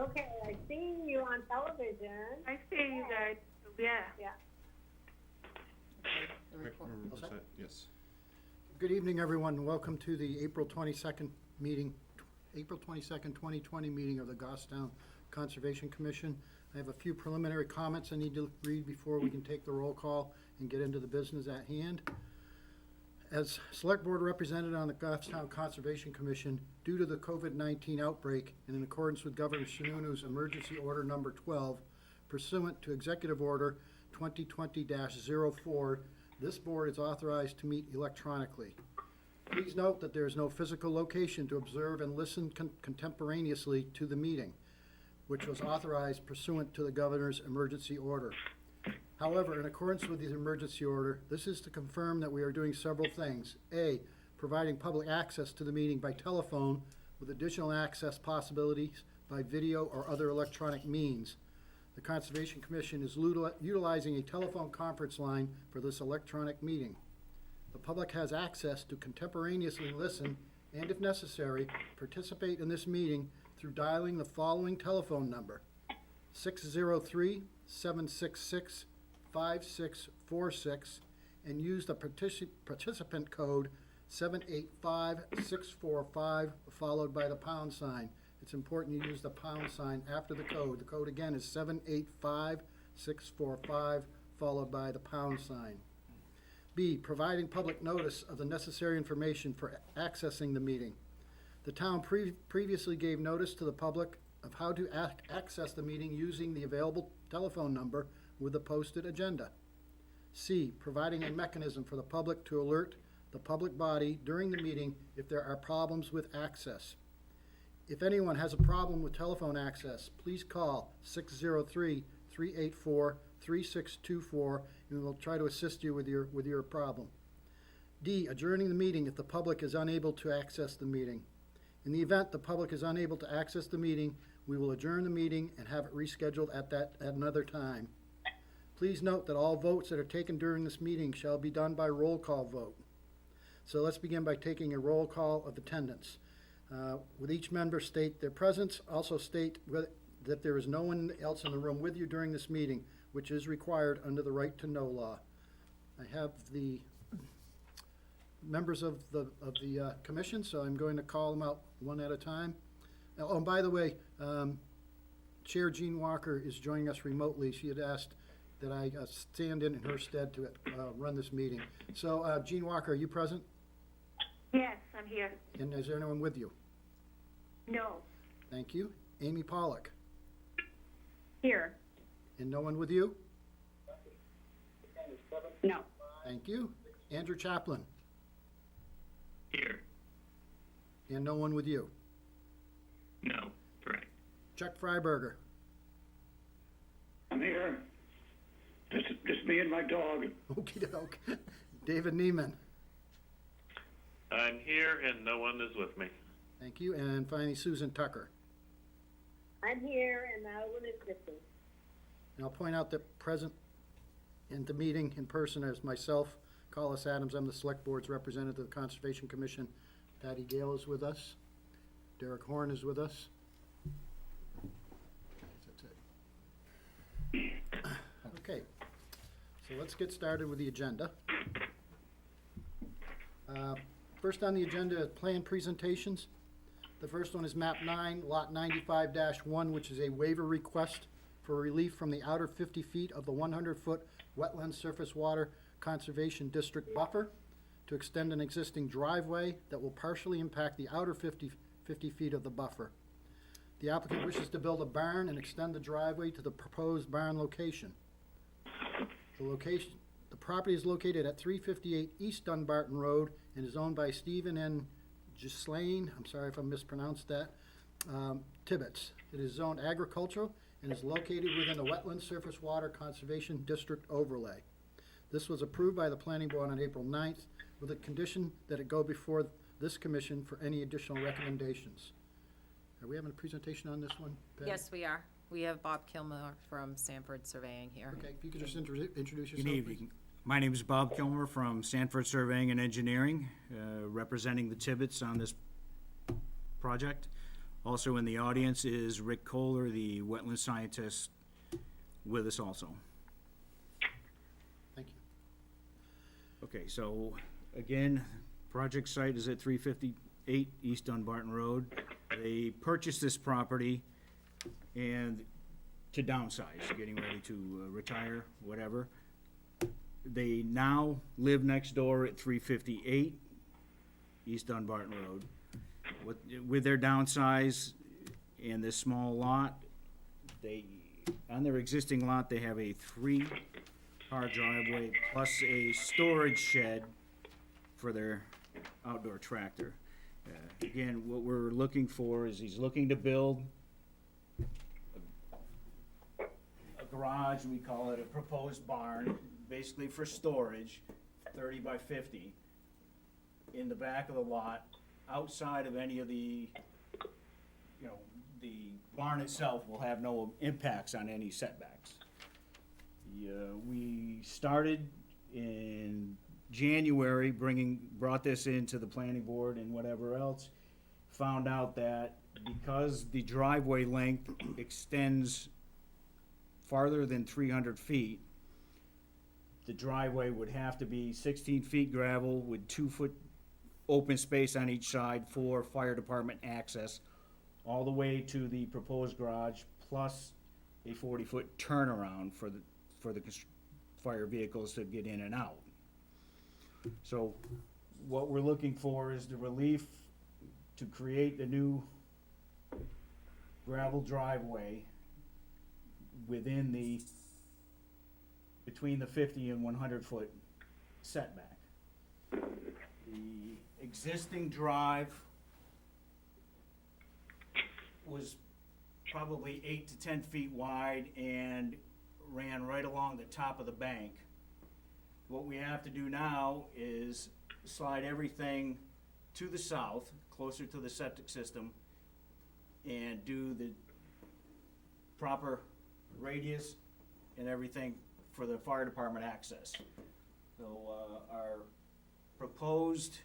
Okay, I seen you on television. I see you guys, yeah. Yeah. All set? Yes. Good evening, everyone, and welcome to the April 22nd meeting, April 22nd, 2020 meeting of the Goffstown Conservation Commission. I have a few preliminary comments I need to read before we can take the roll call and get into the business at hand. As Select Board represented on the Goffstown Conservation Commission, due to the COVID-19 outbreak and in accordance with Governor Sununu's Emergency Order Number 12, pursuant to Executive Order 2020-04, this board is authorized to meet electronically. Please note that there is no physical location to observe and listen contemporaneously to the meeting, which was authorized pursuant to the governor's emergency order. However, in accordance with the emergency order, this is to confirm that we are doing several things. A, providing public access to the meeting by telephone with additional access possibilities by video or other electronic means. The Conservation Commission is utilizing a telephone conference line for this electronic meeting. The public has access to contemporaneously listen and, if necessary, participate in this meeting through dialing the following telephone number: 603-766-5646, and use the participant code 785645 followed by the pound sign. It's important you use the pound sign after the code. The code again is 785645 followed by the pound sign. B, providing public notice of the necessary information for accessing the meeting. The town previously gave notice to the public of how to access the meeting using the available telephone number with the posted agenda. C, providing a mechanism for the public to alert the public body during the meeting if there are problems with access. If anyone has a problem with telephone access, please call 603-384-3624 and we'll try to assist you with your problem. D, adjourning the meeting if the public is unable to access the meeting. In the event the public is unable to access the meeting, we will adjourn the meeting and have it rescheduled at another time. Please note that all votes that are taken during this meeting shall be done by roll call vote. So let's begin by taking a roll call of attendance. With each member state their presence, also state that there is no one else in the room with you during this meeting, which is required under the right to know law. I have the members of the commission, so I'm going to call them out one at a time. Oh, and by the way, Chair Jean Walker is joining us remotely. She had asked that I stand in her stead to run this meeting. So, Jean Walker, are you present? Yes, I'm here. And is there anyone with you? No. Thank you. Amy Pollock. Here. And no one with you? No. Thank you. Andrew Chaplin. Here. And no one with you? No, correct. Chuck Freiberger. I'm here. Just me and my dog. Okey-doke. David Neiman. I'm here and no one is with me. Thank you. And finally, Susan Tucker. I'm here and no one is missing. And I'll point out that present in the meeting in person is myself, Collis Adams. I'm the Select Board's representative of the Conservation Commission. Patty Gale is with us. Derek Horn is with us. That's it. Okay, so let's get started with the agenda. First on the agenda is plan presentations. The first one is map 9, lot 95-1, which is a waiver request for relief from the outer 50 feet of the 100-foot wetland surface water conservation district buffer to extend an existing driveway that will partially impact the outer 50 feet of the buffer. The applicant wishes to build a barn and extend the driveway to the proposed barn location. The property is located at 358 East Dunbarton Road and is owned by Stephen N. Gislaine, I'm sorry if I mispronounced that, Tibbetts. It is zoned agricultural and is located within the Wetland Surface Water Conservation District overlay. This was approved by the Planning Board on April 9th with a condition that it go before this commission for any additional recommendations. Are we having a presentation on this one, Patty? Yes, we are. We have Bob Kilmer from Sanford Surveying here. Okay, if you could just introduce yourself, Good please. evening. My name is Bob Kilmer from Sanford Surveying and Engineering, representing the Tibbetts on this project. Also in the audience is Rick Kohler, the wetland scientist, with us also. Thank you. Okay, so again, project site is at 358 East Dunbarton Road. They purchased this property and to downsize, getting ready to retire, whatever. They now live next door at 358 East Dunbarton Road. With their downsize and this small lot, on their existing lot, they have a 3-car driveway plus a storage shed for their outdoor tractor. Again, what we're looking for is he's looking to build a garage, we call it a proposed barn, basically for storage, 30 by 50, in the back of the lot, outside of any of the, the barn itself will have no impacts on any setbacks. We started in January, brought this into the planning board and whatever else, found out that because the driveway length extends farther than 300 feet, the driveway would have to be 16 feet gravel with 2-foot open space on each side for fire department access, all the way to the proposed garage, plus a 40-foot turnaround for the fire vehicles to get in and out. So what we're looking for is the relief to create the new gravel driveway between the 50 and 100-foot setback. The existing drive was probably 8 to 10 feet wide and ran right along the top of the bank. What we have to do now is slide everything to the south, closer to the septic system, and do the proper radius and everything for the fire department access. So our proposed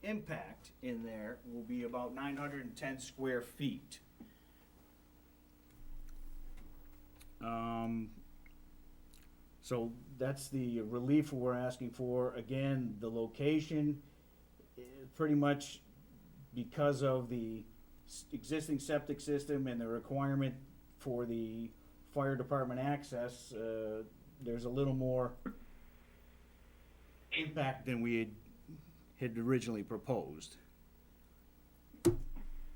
impact in there will be about 910 square feet. So that's the relief we're asking for. Again, the location, pretty much because of the existing septic system and the requirement for the fire department access, there's a little more impact than we had originally proposed.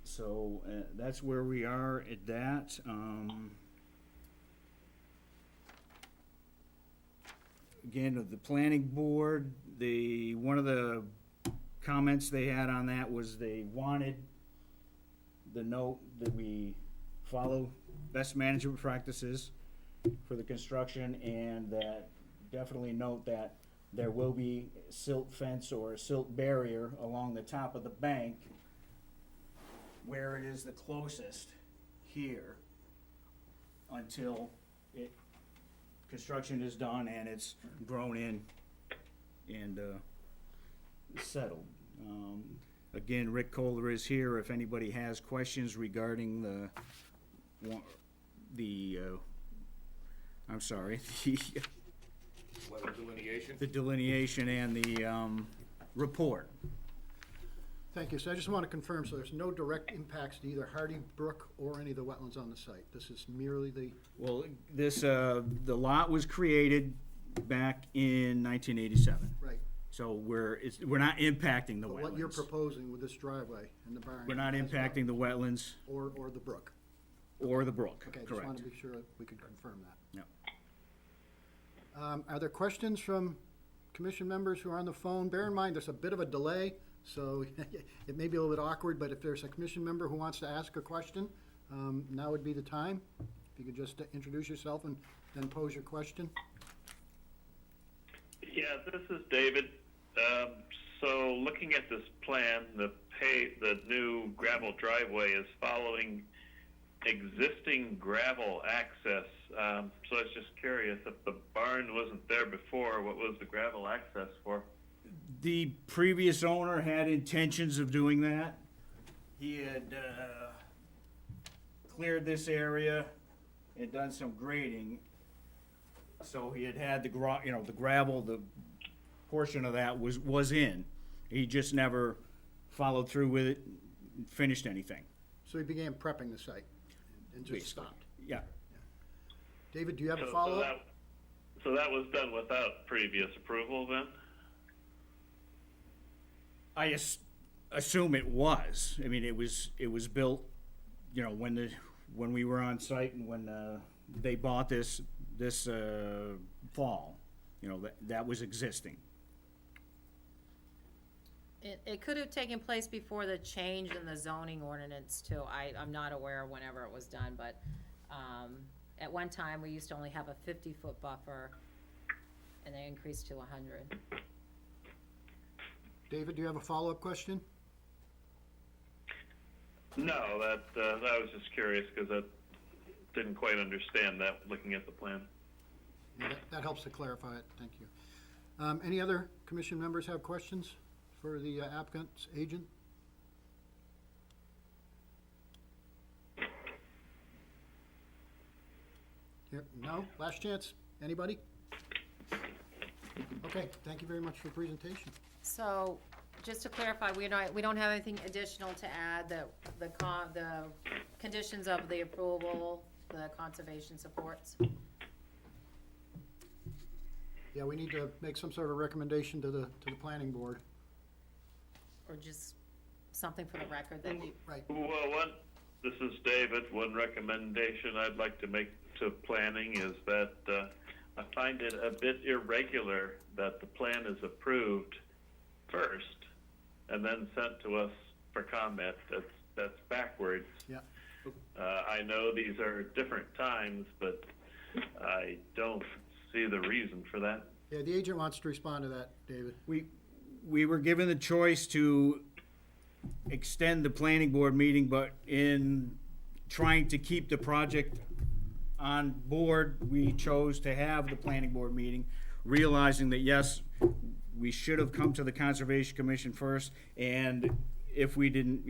So that's where we are at that. Again, of the planning board, one of the comments they had on that was they wanted the note that we follow best management practices for the construction, and that definitely note that there will be a silt fence or a silt barrier along the top of the bank where it is the closest here until construction is done and it's grown in and settled. Again, Rick Kohler is here if anybody has questions regarding the delineation and the report. Thank you. So I just want to confirm, so there's no direct impacts to either Hardy Brook or any of the wetlands on the site. This is merely the, Well, the lot was created back in 1987. right, So we're not impacting the but wetlands. what you're proposing with this driveway and the barn. We're not as well, impacting the wetlands Or the brook. or the brook, Okay, just correct. wanted to be sure that we could confirm that. Yep. Are there questions from commission members who are on the phone? Bear in mind, there's a bit of a delay, so it may be a little bit awkward, but if there's a commission member who wants to ask a question, now would be the time. If you could just introduce yourself and then pose your question. Yeah, this is David. So looking at this plan, the new gravel driveway is following existing gravel access. So I was just curious, if the barn wasn't there before, what was the gravel access for? The previous owner had intentions of doing that. He had cleared this area and done some grading. So he had the the gravel, the portion of that was in. He just never followed through with it, and finished anything. So he began prepping the site and just Basically. stopped. Yeah. David, do you have a So follow-up? that was done without previous approval then? I assume it was. I mean, it was built, when we were on site and when they bought this fall. That was existing. It could have taken place before the change in the zoning ordinance too. I'm not aware of whenever it was done, but, at one time, we used to only have a 50-foot buffer, and they increased to 100. David, do you have a follow-up question? No, I was just curious because I didn't quite understand that looking at the plan. Yeah, that helps to clarify it, thank you. Any other commission members have questions for the applicant's agent? Here, no? Last chance? Anybody? Okay, thank you very much for the presentation. So, just to clarify, we don't have anything additional to add, the conditions of the approval, the conservation supports? Yeah, we need to make some sort of recommendation to the planning board. Or just something for the record that you, Right. Well, this is David. One recommendation I'd like to make to planning is that I find it a bit irregular that the plan is approved first and then sent to us for comment. That's backwards. Yeah. I know these are different times, but I don't see the reason for that. Yeah, the agent wants to respond to that, David. We were given the choice to extend the planning board meeting, but in trying to keep the project on board, we chose to have the planning board meeting, realizing that, yes, we should have come to the Conservation Commission first, and if we didn't,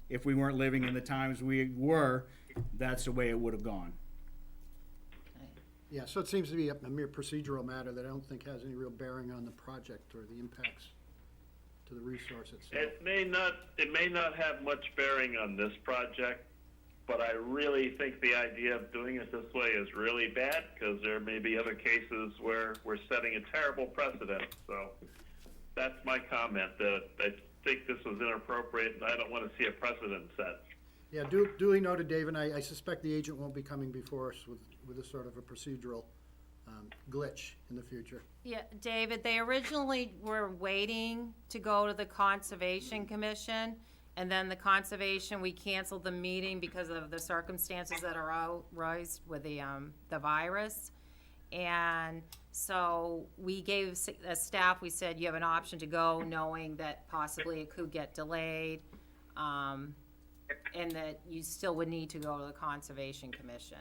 if we weren't living in the times we were, that's the way it would have gone. Yeah, so it seems to be a mere procedural matter that I don't think has any real bearing on the project or the impacts to the resource itself. It may not have much bearing on this project, but I really think the idea of doing it this way is really bad because there may be other cases where we're setting a terrible precedent. So that's my comment, that I think this was inappropriate and I don't want to see a precedent set. Yeah, duly noted, Dave, and I suspect the agent won't be coming before us with a sort of a procedural glitch in the future. yeah, David, they originally were waiting to go to the Conservation Commission, and then the Conservation, we canceled the meeting because of the circumstances that arose with the virus. And so we gave staff, we said, you have an option to go, knowing that possibly it could get delayed, and that you still would need to go to the Conservation Commission.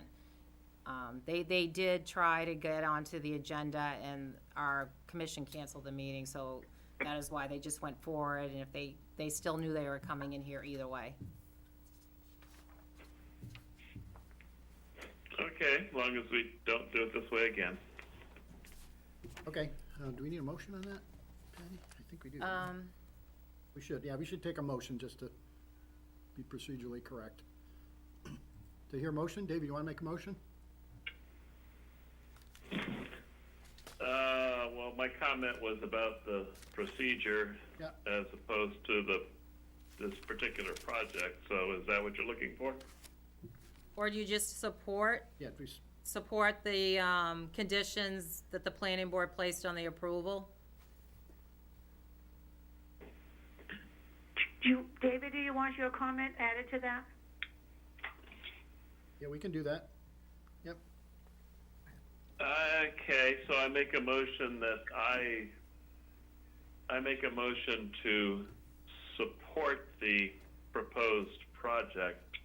They did try to get onto the agenda, and our commission canceled the meeting, so that is why they just went forward, and if they still knew they were coming in here either way. Okay, as long as we don't do it this way again. Okay, do we need a motion on that, Patty? I think we do. We should, yeah, we should take a motion just to be procedurally correct. To hear a motion, David, you want to make a motion? Well, my comment was about the procedure Yeah. as opposed to this particular project. So is that what you're looking for? Or do you just support Yeah, please. the conditions that the planning board placed on the approval? David, do you want your comment added to that? Yeah, we can do that. Yep. Okay, so I make a motion that I make a motion to support the proposed project,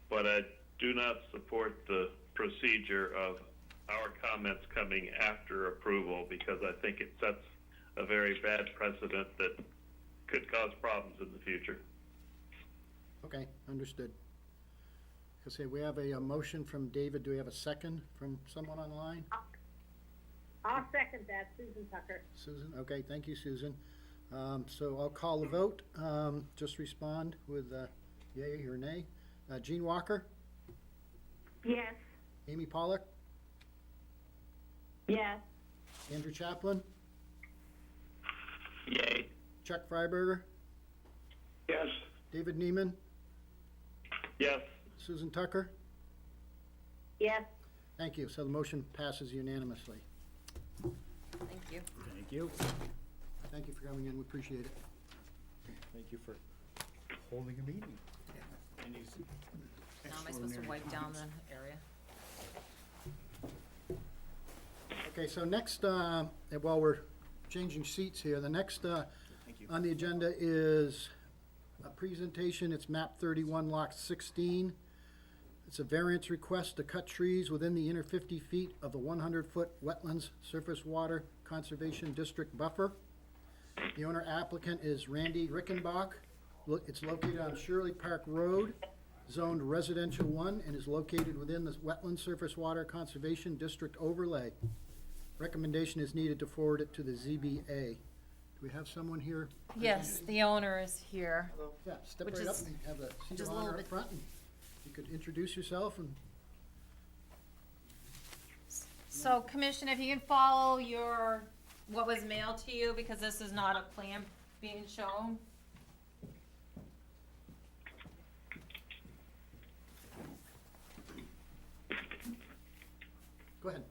but I do not support the procedure of our comments coming after approval because I think it sets a very bad precedent that could cause problems in the future. Okay, understood. Okay, we have a motion from David. Do we have a second from someone online? I'll second that, Susan Tucker. Susan? Okay, thank you, Susan. So I'll call the vote. Just respond with yea or nay. Gene Walker? Yes. Amy Pollock? Yes. Andrew Chaplin? Yay. Chuck Freiberger? Yes. David Neiman? Yes. Susan Tucker? Yes. Thank you. So the motion passes unanimously. Thank you. Thank you. Thank you for coming in. We appreciate it. Thank you for holding a meeting. And these Now am I supposed to extraordinary wipe down times. the area? Okay, so next, while we're changing seats here, the next Thank you. on the agenda is a presentation. It's map 31, lot 16. It's a variance request to cut trees within the inner 50 feet of the 100-foot wetlands surface water conservation district buffer. The owner applicant is Randy Rickenbach. It's located on Shirley Park Road, zoned residential 1, and is located within the wetland surface water conservation district overlay. Recommendation is needed to forward it to the ZBA. Do we have someone here? Yes, the owner is here. Yeah, step Which right up is- and have the which seat is a of little honor up bit- front. And you could introduce yourself and So, Commission, if you can follow what was mailed to you, because this is not a plan being shown. go ahead.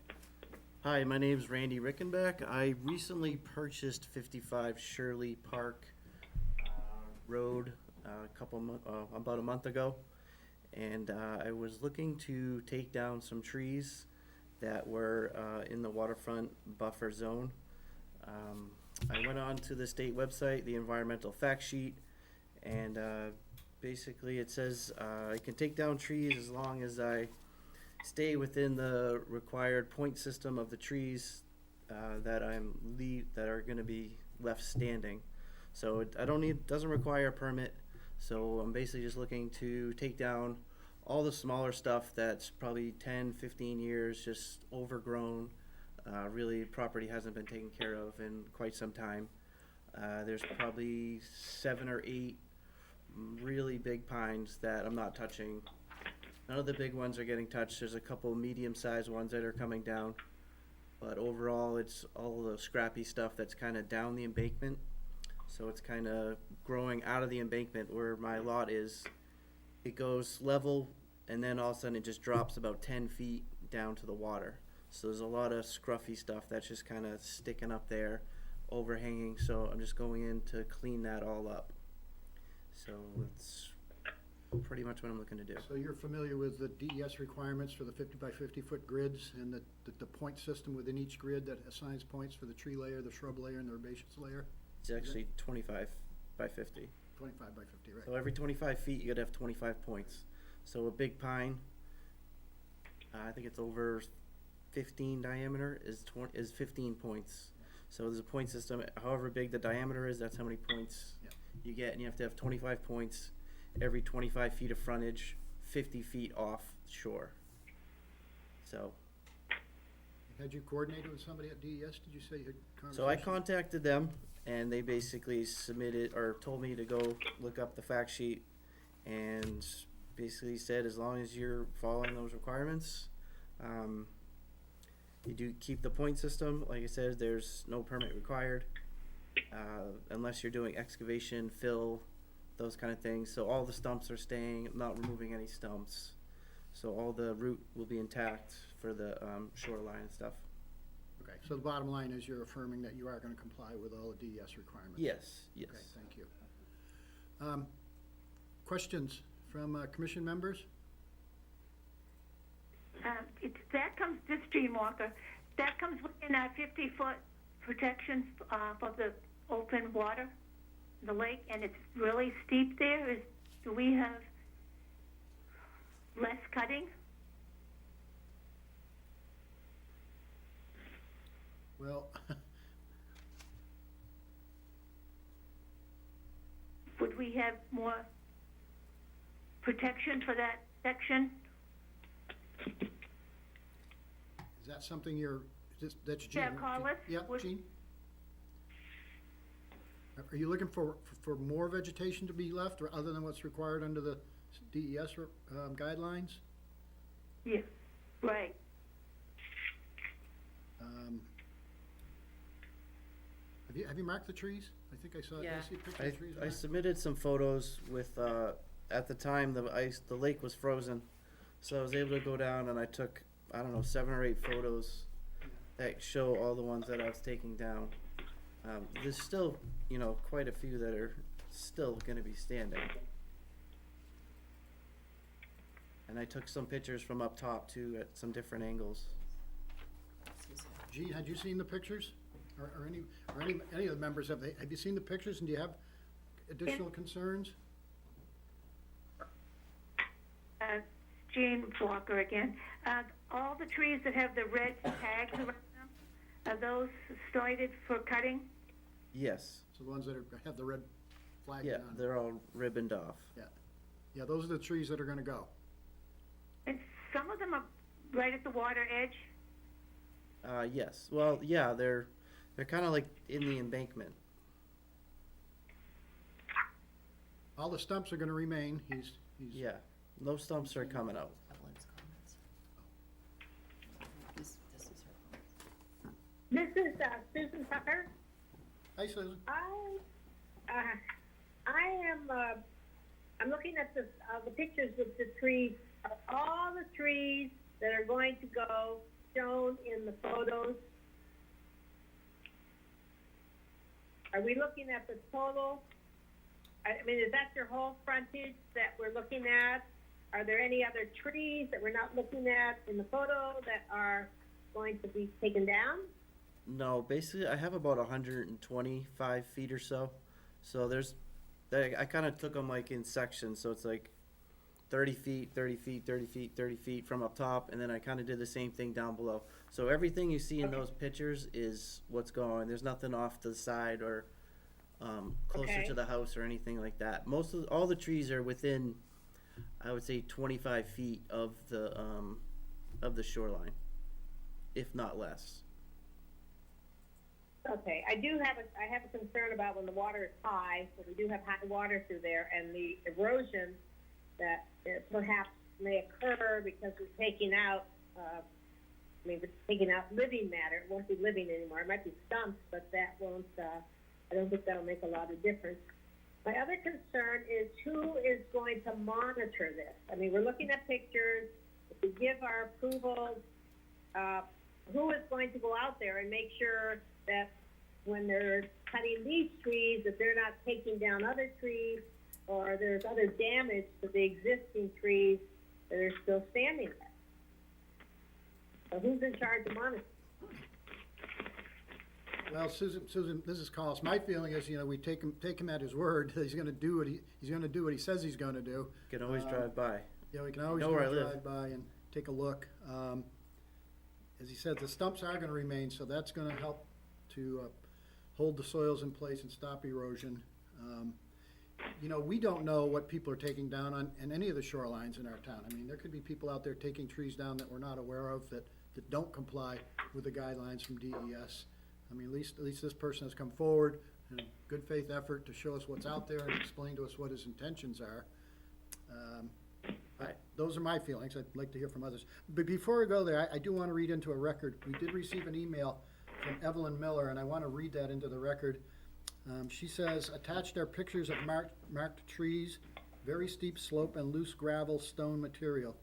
Hi, my name's Randy Rickenbach. I recently purchased 55 Shirley Park Road about a month ago, and I was looking to take down some trees that were in the waterfront buffer zone. I went on to the state website, the environmental fact sheet, and basically it says I can take down trees as long as I stay within the required point system of the trees that are going to be left standing. So doesn't require a permit. So I'm basically just looking to take down all the smaller stuff that's probably 10, 15 years, just overgrown. Really, property hasn't been taken care of in quite some time. There's probably 7 or 8 really big pines that I'm not touching. None of the big ones are getting touched. There's a couple medium-sized ones that are coming down. But overall, it's all the scrappy stuff that's kind of down the embankment. So it's kind of growing out of the embankment where my lot is. It goes level, and then all of a sudden it just drops about 10 feet down to the water. So there's a lot of scruffy stuff that's just kind of sticking up there, overhanging. So I'm just going in to clean that all up. So it's pretty much what I'm looking to do. So you're familiar with the DES requirements for the 50 by 50 foot grids and the point system within each grid that assigns points for the tree layer, the shrub layer, and the herbaceous layer? It's actually 25 by 50. 25 by 50, right? So every 25 feet, you gotta have 25 points. So a big pine, I think it's over 15 diameter, is 15 points. So there's a point system. However big the diameter is, that's how many points Yeah. you get, and you have to have 25 points every 25 feet of frontage, 50 feet off shore. So, Had you coordinated with somebody at DES? Did you say you had conversation? so I contacted them, and they basically submitted, or told me to go look up the fact sheet, and basically said as long as you're following those requirements, you do keep the point system. Like I said, there's no permit required, unless you're doing excavation, fill, those kind of things. So all the stumps are staying. I'm not removing any stumps. So all the root will be intact for the shoreline and stuff. Okay, so the bottom line is you're affirming that you are gonna comply with all the DES requirements? Yes, yes. Okay, thank you. Questions from commission members? This Gene Walker, that comes within our 50-foot protection for the open water, the lake, and it's really steep there. Do we have less cutting? Well, Would we have more protection for that section Is that something that's Jean? Yeah, Collis, Yep, would- Jean? Are you looking for more vegetation to be left, or other than what's required under the DES guidelines? Yeah, right. Um, Have you marked the trees? I think I saw, did I Yeah. see a picture of the trees? I marked? submitted some photos with, at the time, the lake was frozen. So I was able to go down and I took, I don't know, 7 or 8 photos that show all the ones that I was taking down. There's still, quite a few that are still gonna be standing. And I took some pictures from up top too, at some different angles. Jean, had you seen the pictures? Or any of the members, have you seen the pictures, and do you have additional concerns? Jean Walker again. All the trees that have the red tags around them, are those slated for cutting? Yes, So the ones that have the red flag yeah, on them? they're all ribboned off. Yeah, those are the trees that are gonna go. And some of them are right at the water edge. Yes, well, yeah, they're kinda like in the embankment. All the stumps are gonna remain, he's. Yeah, no stumps are coming out. Evelyn's comments. This is her. This is Susan Tucker. Hi, Susan. I'm looking at the pictures with the trees. Are all the trees that are going to go shown in the photos? Are we looking at the total? I mean, is that your whole frontage that we're looking at? Are there any other trees that we're not looking at in the photo that are going to be taken down? No, basically, I have about 125 feet or so. So I kind of took them like in sections. So it's like 30 feet, 30 feet, 30 feet, 30 feet from up top. And then I kind of did the same thing down below. So everything you see in those pictures is what's going. There's nothing off to the side or closer Okay. to the house or anything like that. All the trees are within, I would say, 25 feet of the shoreline, if not less. Okay, I have a concern about when the water is high, so we do have high water through there, and the erosion that perhaps may occur because we're taking out, we're taking out living matter. It won't be living anymore. It might be stumps, but that won't, I don't think that'll make a lot of difference. My other concern is who is going to monitor this? I mean, we're looking at pictures. If we give our approval, who is going to go out there and make sure that when they're cutting these trees, that they're not taking down other trees, or there's other damage to the existing trees that are still standing there? So who's in charge of monitoring? Well, Susan, this is Collis. My feeling is, we take him at his word. He's gonna do what he says he's gonna do. You can always drive by. Yeah, we can always Know where I live. drive by and take a look. As he said, the stumps are gonna remain, so that's gonna help to hold the soils in place and stop erosion. We don't know what people are taking down on any of the shorelines in our town. I mean, there could be people out there taking trees down that we're not aware of, that don't comply with the guidelines from DES. I mean, at least this person has come forward in a good faith effort to show us what's out there and explain to us what his intentions are. Those are my feelings. I'd like to hear from others. But before I go there, I do want to read into a record. We did receive an email from Evelyn Miller, and I want to read that into the record. She says, attached are pictures of marked trees, very steep slope and loose gravel stone material.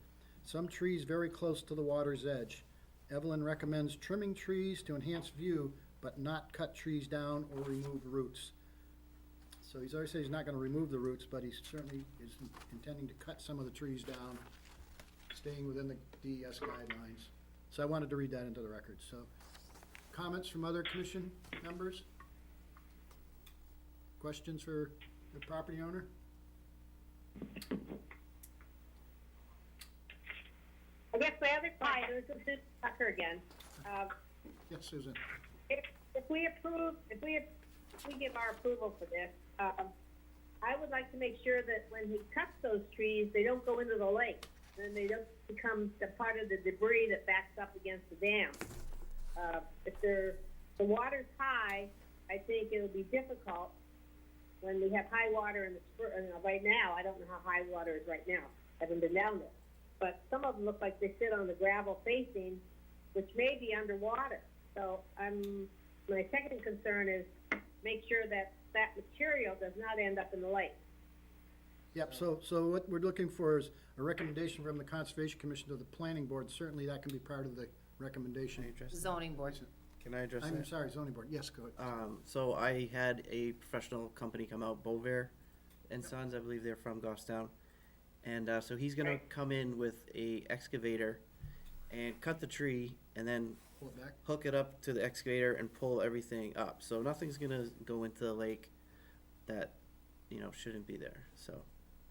Some trees very close to the water's edge. Evelyn recommends trimming trees to enhance view, but not cut trees down or remove roots. So he's already said he's not gonna remove the roots, but he certainly is intending to cut some of the trees down, staying within the DES guidelines. So I wanted to read that into the record, so. Comments from other commission members? Questions for the property owner? I guess my other question, this is Susan Tucker again. Yes, Susan. If we give our approval for this, I would like to make sure that when he cuts those trees, they don't go into the lake. then they don't become the part of the debris that backs up against the dam. If the water's high, I think it'll be difficult when we have high water in the spring. Right now, I don't know how high water is right now. I haven't been down there. But some of them look like they sit on the gravel facing, which may be underwater. So my second concern is make sure that that material does not end up in the lake. Yep, so what we're looking for is a recommendation from the Conservation Commission to the Planning Board. Certainly that can be part of the recommendation. Can I address that? Zoning board. Can I address I'm that? sorry, zoning board, yes, go ahead. So I had a professional company come out, Bovair and Sons, I believe they're from Goffstown. And, so he's gonna come in with a excavator and cut the tree and then Pull it back. hook it up to the excavator and pull everything up. So nothing's gonna go into the lake that, shouldn't be there. So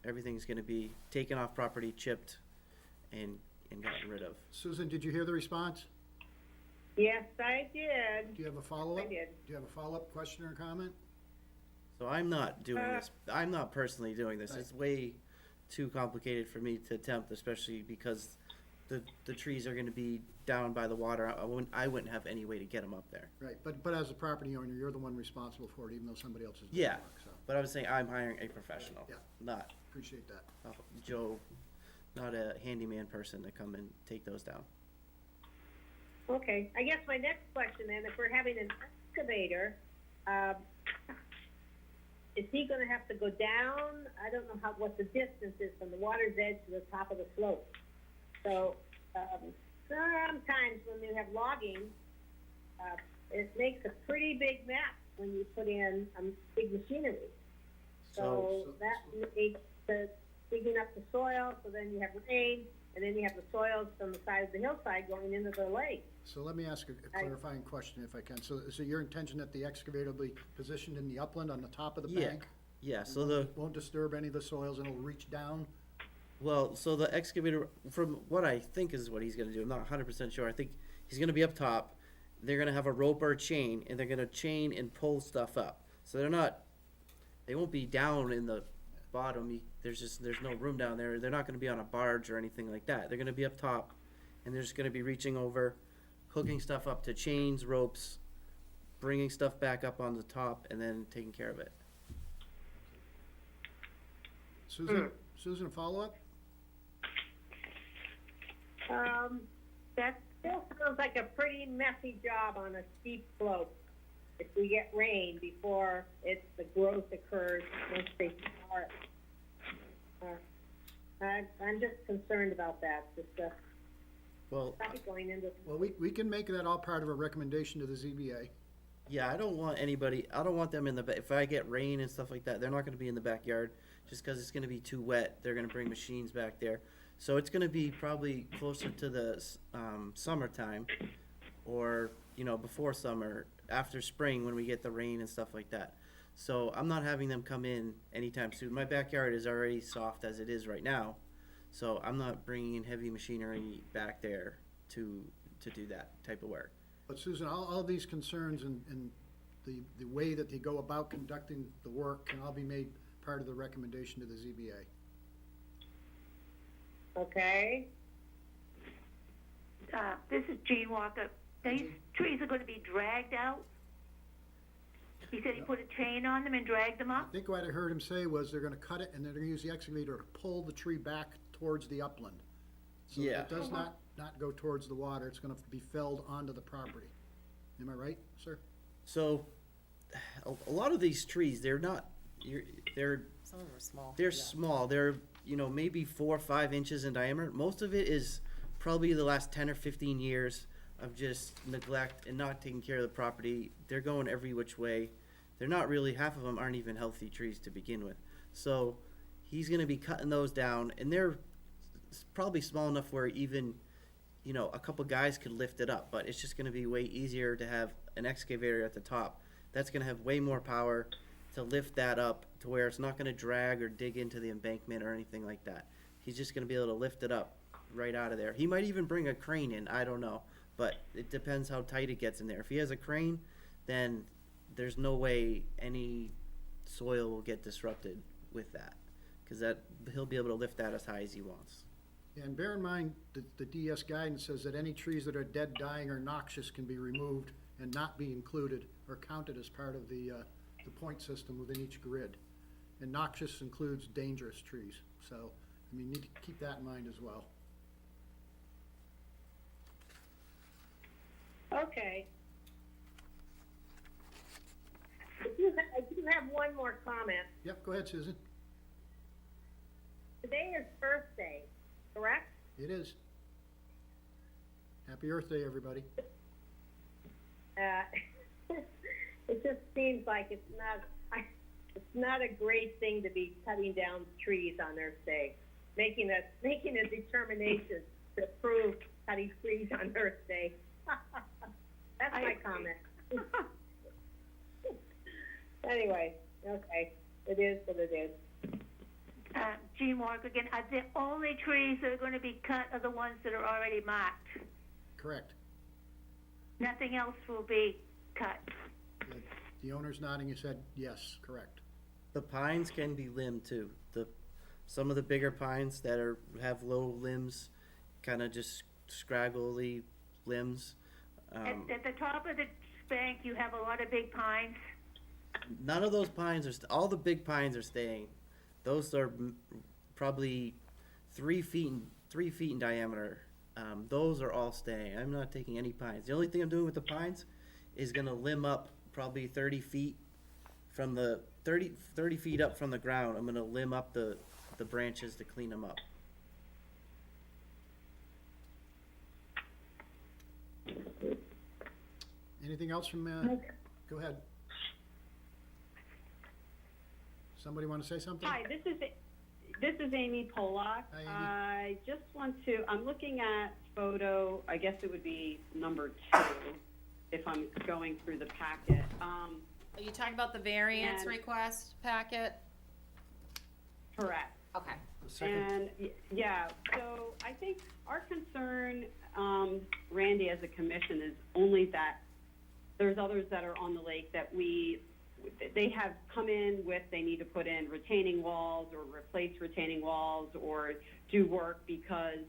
everything's gonna be taken off property, chipped, and gotten rid of. Susan, did you hear the response? Yes, I did. Do you have a follow-up? I did. Do you have a follow-up question or comment? So I'm not doing this. I'm not personally doing this. Right. It's way too complicated for me to attempt, especially because the trees are going to be down by the water. I wouldn't have any way to get them up there. Right, but as a property owner, you're the one responsible for it, even though somebody else is doing the Yeah, work, so, but I was saying I'm hiring a professional, Yeah. not appreciate that. Joe, not a handyman person to come and take those down. Okay, I guess my next question then, if we're having an excavator, is he gonna have to go down? I don't know what the distance is from the water's edge to the top of the slope. So, sometimes when you have logging, it makes a pretty big mess when you put in, big machinery. So that makes the digging up the soil, so then you have rain, and then you have the soils from the side of the hillside going into the lake. So let me ask a clarifying question if I can. So is it your intention that the excavator will be positioned in the upland on the top of the Yeah. bank? Yeah, so Won't disturb any of the soils and it'll reach down? so the excavator, from what I think is what he's gonna do, I'm not 100% sure, I think he's gonna be up top, they're gonna have a rope or a chain, and they're gonna chain and pull stuff up. So they won't be down in the bottom, there's no room down there, they're not gonna be on a barge or anything like that, they're gonna be up top, and they're just gonna be reaching over, hooking stuff up to chains, ropes, bringing stuff back up on the top, and then taking care of it. Susan, follow-up? That still sounds like a pretty messy job on a steep slope. If we get rain before the growth occurs once they start. I'm just concerned about that, Well, traffic going into. Well, we can make that all part of a recommendation to the ZBA. yeah, I don't want them in if I get rain and stuff like that, they're not gonna be in the backyard, just cause it's gonna be too wet, they're gonna bring machines back there. So it's gonna be probably closer to the, summertime, or, before summer, after spring, when we get the rain and stuff like that. So I'm not having them come in anytime soon, my backyard is already soft as it is right now, so I'm not bringing in heavy machinery back there to do that type of work. But Susan, all of these concerns and the way that they go about conducting the work can all be made part of the recommendation to the ZBA. Okay, This is Gene Walker. These trees are gonna be dragged out? He said he put a chain on them and dragged them I up? think what I heard him say was they're gonna cut it and they're gonna use the excavator to pull the tree back towards the upland. So Yeah. it does not go towards the water, it's gonna be felled onto the property. Am I right, sir? So, a lot of these trees, they're Some of them are small. they're small. They're, maybe 4 or 5 inches in diameter. Most of it is probably the last 10 or 15 years of just neglect and not taking care of the property. They're going every which way. They're not really, half of them aren't even healthy trees to begin with. So he's gonna be cutting those down, and they're probably small enough where even, a couple guys could lift it up, but it's just gonna be way easier to have an excavator at the top. That's gonna have way more power to lift that up to where it's not gonna drag or dig into the embankment or anything like that. He's just gonna be able to lift it up right out of there. He might even bring a crane in, I don't know, but it depends how tight it gets in there. If he has a crane, then there's no way any soil will get disrupted with that, because he'll be able to lift that as high as he wants. And bear in mind, the DS guidance says that any trees that are dead, dying, or noxious can be removed and not be included or counted as part of the point system within each grid. And noxious includes dangerous trees, so, I mean, you need to keep that in mind as well. Okay. I do have one more comment. Yep, go ahead, Susan. Today is Earth Day, correct? It is. Happy Earth Day, everybody. It just seems like it's not a great thing to be cutting down trees on Earth Day, making a determination to approve cutting trees on Earth Day. That's my comment. Anyway, okay, it is what it is. Jean Walker again, are the only trees that are gonna be cut are the ones that are already marked? Correct. Nothing else will be cut? The owner's nodding his head, yes, correct. The pines can be limbed too. Some of the bigger pines that have low limbs, kind of just scraggly limbs. At the top of the bank, you have a lot of big pines. None of those pines all the big pines are staying. Those are probably 3 feet in diameter. Those are all staying. I'm not taking any pines. The only thing I'm doing with the pines is gonna limb up probably 30 feet from the 30 feet up from the ground. I'm gonna limb up the branches to clean them up. Anything else from, go ahead. Somebody want to say something? Hi, this is Amy Polak. Hi, Amy. I just want to, I'm looking at photo, I guess it would be number 2, if I'm going through the packet. Are you talking about the variance And- request packet? Correct. Okay. The second, And, yeah, so I think our concern, Randy, as a commission, is only that there's others that are on the lake that they have come in with, they need to put in retaining walls or replace retaining walls or do work because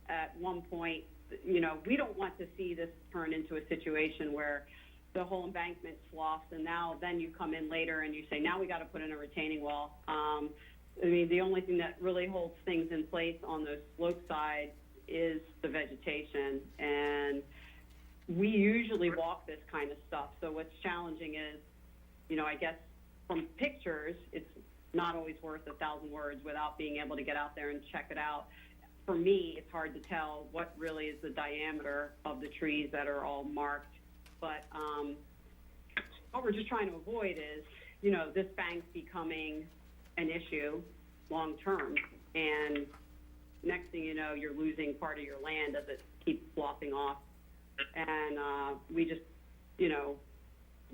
at one point, we don't want to see this turn into a situation where the whole embankment sloughs and then you come in later and you say, now we got to put in a retaining wall. The only thing that really holds things in place on the slope side is the vegetation, and we usually walk this kind of stuff. So what's challenging is, I guess from pictures, it's not always worth 1,000 words without being able to get out there and check it out. For me, it's hard to tell what really is the diameter of the trees that are all marked. But what we're just trying to avoid is, this bank becoming an issue long term. And next thing you know, you're losing part of your land as it keeps sloughing off. And we just,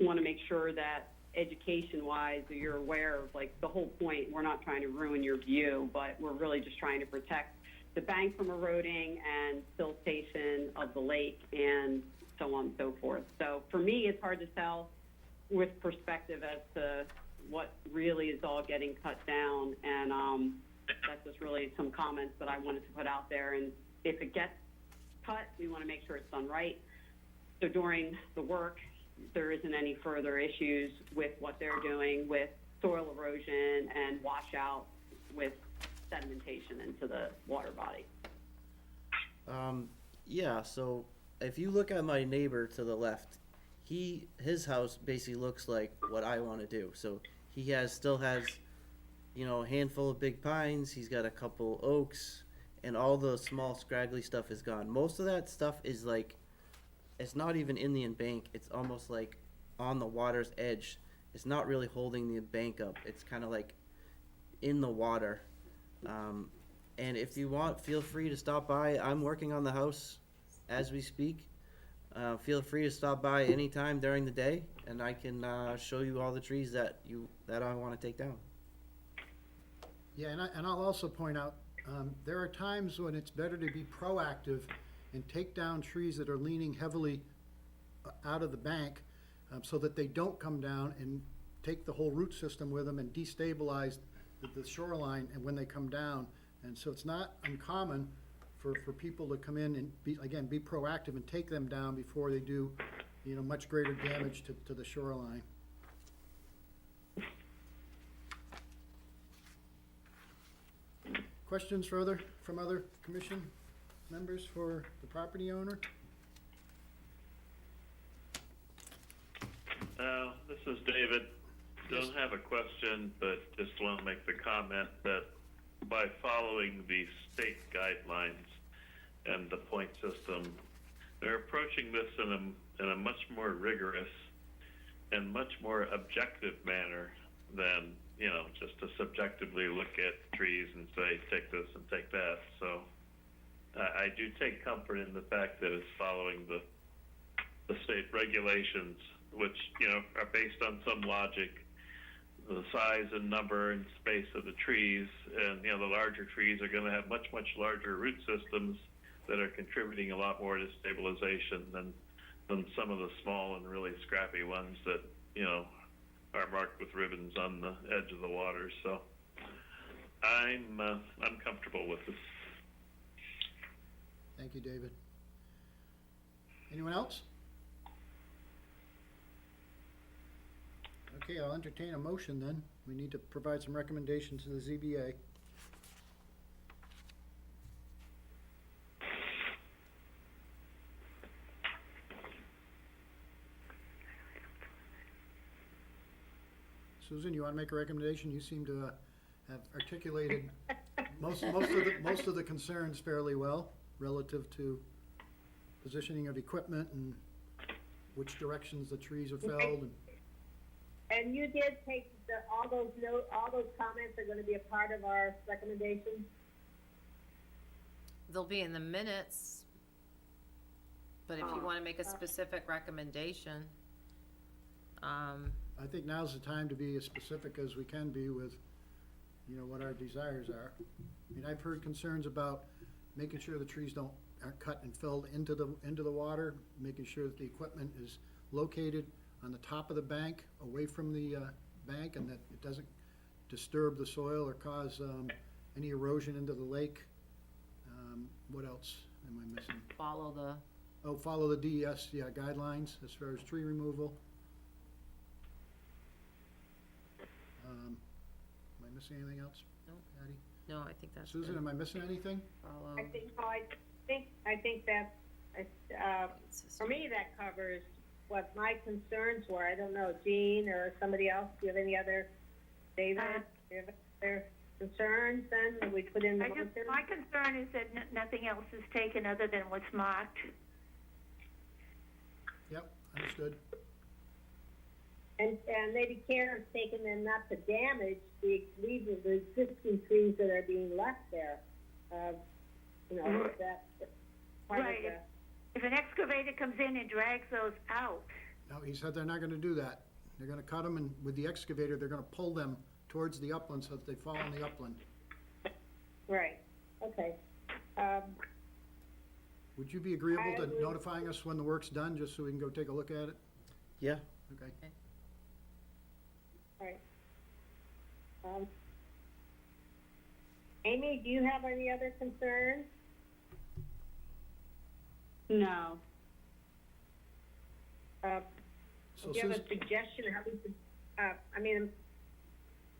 want to make sure that education-wise, you're aware of, the whole point. We're not trying to ruin your view, but we're really just trying to protect the bank from eroding and siltation of the lake and so on and so forth. So for me, it's hard to tell with perspective as to what really is all getting cut down. And that's just really some comments that I wanted to put out there. And if it gets cut, we want to make sure it's done right. So during the work, there isn't any further issues with what they're doing with soil erosion and washout with sedimentation into the water body. Yeah, so if you look at my neighbor to the left, his house basically looks like what I want to do. So he still has a handful of big pines. He's got a couple oaks, and all the small scraggly stuff is gone. Most of that stuff is it's not even in the embank. It's almost like on the water's edge. It's not really holding the bank up. It's kind of like in the water. And if you want, feel free to stop by. I'm working on the house as we speak. Feel free to stop by anytime during the day, and I can show you all the trees that I want to take down. yeah, and I'll also point out, there are times when it's better to be proactive and take down trees that are leaning heavily out of the bank, so that they don't come down and take the whole root system with them and destabilize the shoreline and when they come down. And so it's not uncommon for people to come in and be proactive and take them down before they do, much greater damage to the shoreline. Questions further from other commission members for the property owner? This is David. Don't have a question, but just want to make the comment that by following the state guidelines and the point system, they're approaching this in a much more rigorous and much more objective manner than, just to subjectively look at trees and say, take this and take that. So I do take comfort in the fact that it's following the state regulations, which, are based on some logic, the size and number and space of the trees, and, the larger trees are going to have much, much larger root systems that are contributing a lot more to stabilization than some of the small and really scrappy ones that, are marked with ribbons on the edge of the water. So I'm comfortable with this. Thank you, David. Anyone else? Okay, I'll entertain a motion then. We need to provide some recommendations to the ZBA. Susan, you want to make a recommendation? You seem to have articulated most of the concerns fairly well relative to positioning of equipment and which directions the trees are felled. And you did take all those comments are going to be a part of our recommendations? They'll be in the minutes, but if you want to make a specific recommendation, I think now's the time to be as specific as we can be with, what our desires are. I mean, I've heard concerns about making sure the trees aren't cut and felled into the water, making sure that the equipment is located on the top of the bank, away from the bank, and that it doesn't disturb the soil or cause any erosion into the lake. What else am I missing? Follow the DES guidelines as far as tree removal. Am I missing anything else? No. Patty? no, I think that's Susan, good. am I missing anything? Follow. I think that, for me, that covers what my concerns were. I don't know, Jean or somebody else, do you have any other, David, do you have other concerns then that we put in the motion? My concern is that nothing else is taken other than what's marked. Yep, understood. And maybe care is taken then not to damage the existing trees that are being left there. That part of Right. the. If an excavator comes in and drags those out, No, he said they're not gonna do that. They're gonna cut them, and with the excavator, they're gonna pull them towards the upland so that they fall in the upland. Right, okay. Would you be agreeable I to would- notifying us when the work's done, just so we can go take a look at it? Yeah. Okay. Right. Amy, do you have any other concerns? No. So Do you have a Susan, suggestion how we should,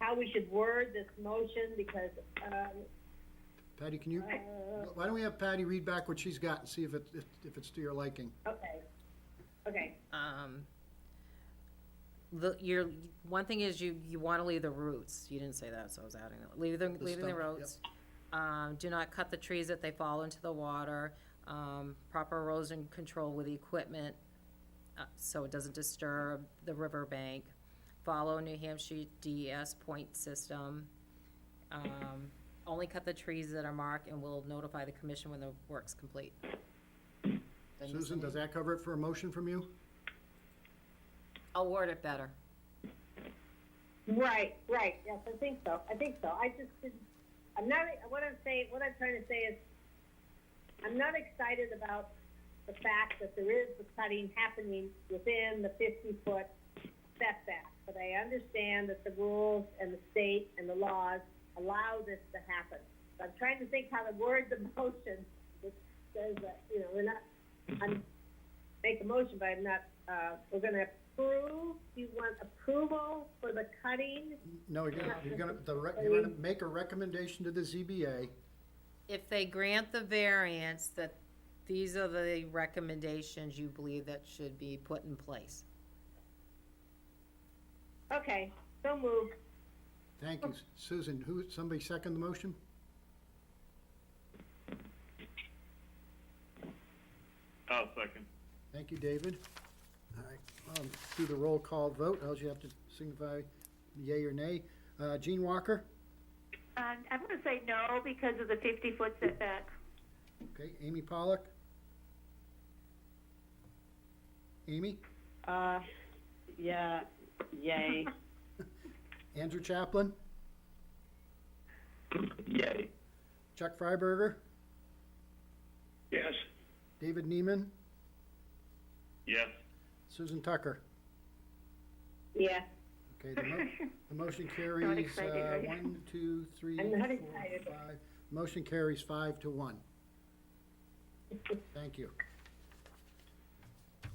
how we should word this motion, because, Patty, can you, why don't we have Patty read back what she's got and see if it's to your liking? okay. One thing is you want to leave the roots. You didn't say that, so I was adding it. Leaving the stump, roots. Do not cut the trees if they fall into the water. Proper erosion control with the equipment, so it doesn't disturb the riverbank. Follow New Hampshire DES point system. Only cut the trees that are marked, and we'll notify the commission when the work's complete. Susan, does that cover it for a motion from you? I'll word it better. Right, yes, I think so. I just didn't, what I'm trying to say is, I'm not excited about the fact that there is the cutting happening within the 50-foot setback. But I understand that the rules and the state and the laws allow this to happen. So I'm trying to think how to word the motion which says that, you know, we're not, make a motion, but I'm not, we're gonna approve, you want approval for the cutting? No, you're gonna make a recommendation to the ZBA. If they grant the variance, that these are the recommendations you believe that should be put in place. Okay, so moved. Thank you. Susan, somebody second the motion? I'll second. Thank you, David. All right, do the roll call vote. All you have to signify yea or nay. Gene Walker? I'm gonna say no because of the 50-foot setback. Okay, Amy Pollock? Amy? Yeah, yay. Andrew Chaplin? Yay. Chuck Freiberger? Yes. David Neiman? Yes. Susan Tucker? Yeah, Okay, the motion Not carries, excited, right? 1, 2, 3, I'm not 4, excited. 5. Motion carries 5-1. Thank you.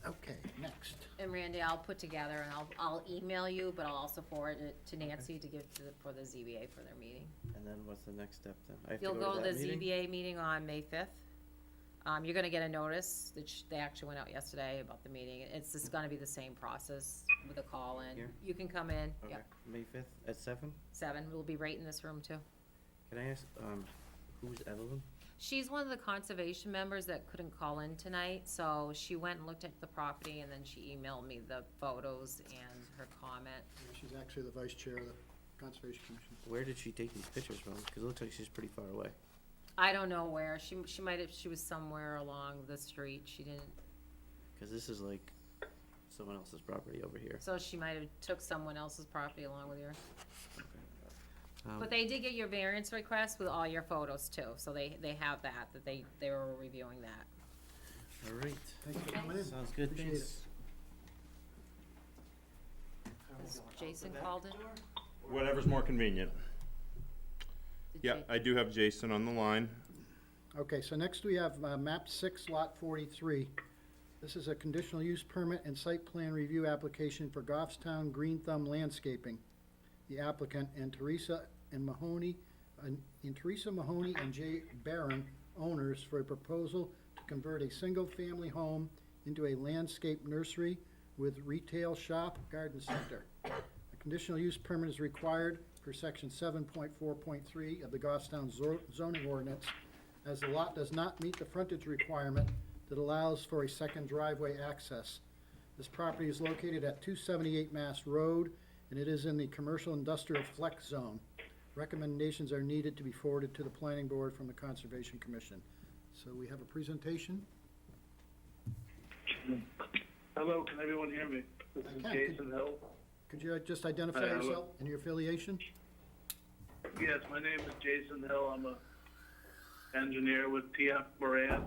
Okay, next. And Randy, I'll put together and I'll email you, but I'll also forward it to Nancy to give for the ZBA for their meeting. And then what's the next step then? I have You'll to go to that the meeting? ZBA meeting on May 5th. You're gonna get a notice, that they actually went out yesterday about the meeting. It's just gonna be the same process with a call in. Here? You can come in, Okay, yep, May 5th at 7? 7, we'll be right in this room too. Can I ask, who's Evelyn? She's one of the conservation members that couldn't call in tonight, so she went and looked at the property and then she emailed me the photos and her comment. She's actually the vice chair of the Conservation Commission. Where did she take these pictures from? Because it looks like she's pretty far away. I don't know where, she might have, she was somewhere along the street, she didn't, Because this is like someone else's property over here. so she might have took someone else's property along with her. Um, But they did get your variance request with all your photos too, so they have that they were reviewing that. All right. Thanks for coming in. Sounds good, Appreciate thanks. Has Jason called in? Whatever's more convenient. Did Yeah, Ja- I do have Jason on the line. Okay, so next we have map 6, lot 43. This is a conditional use permit and site plan review application for Goffstown Green Thumb Landscaping. The applicant and Teresa Mahoney and Jay Barron, owners, for a proposal to convert a single-family home into a landscape nursery with retail shop garden center. A conditional use permit is required per section 7.4.3 of the Goffstown zoning ordinance, as the lot does not meet the frontage requirement that allows for a second driveway access. This property is located at 278 Mass Road, and it is in the commercial industrial flex zone. Recommendations are needed to be forwarded to the planning board from the Conservation Commission. So we have a presentation. Hello, can everyone hear me? This I is can. Jason Hill. Could you just identify Hi, hello. yourself and your affiliation? Yes, my name is Jason Hill. I'm a engineer with TF Moran.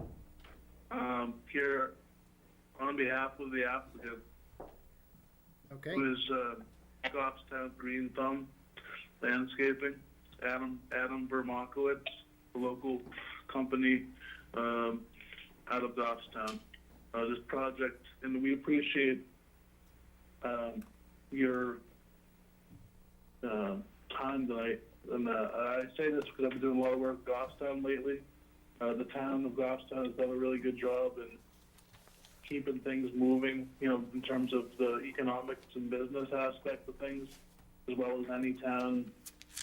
Here on behalf of the applicant, Okay, who is Goffstown Green Thumb Landscaping, Adam Vermakowitz, a local company out of Goffstown. This project, and we appreciate your time tonight. And I say this because I've been doing a lot of work with Goffstown lately. The town of Goffstown has done a really good job in keeping things moving, you know, in terms of the economics and business aspect of things, as well as any town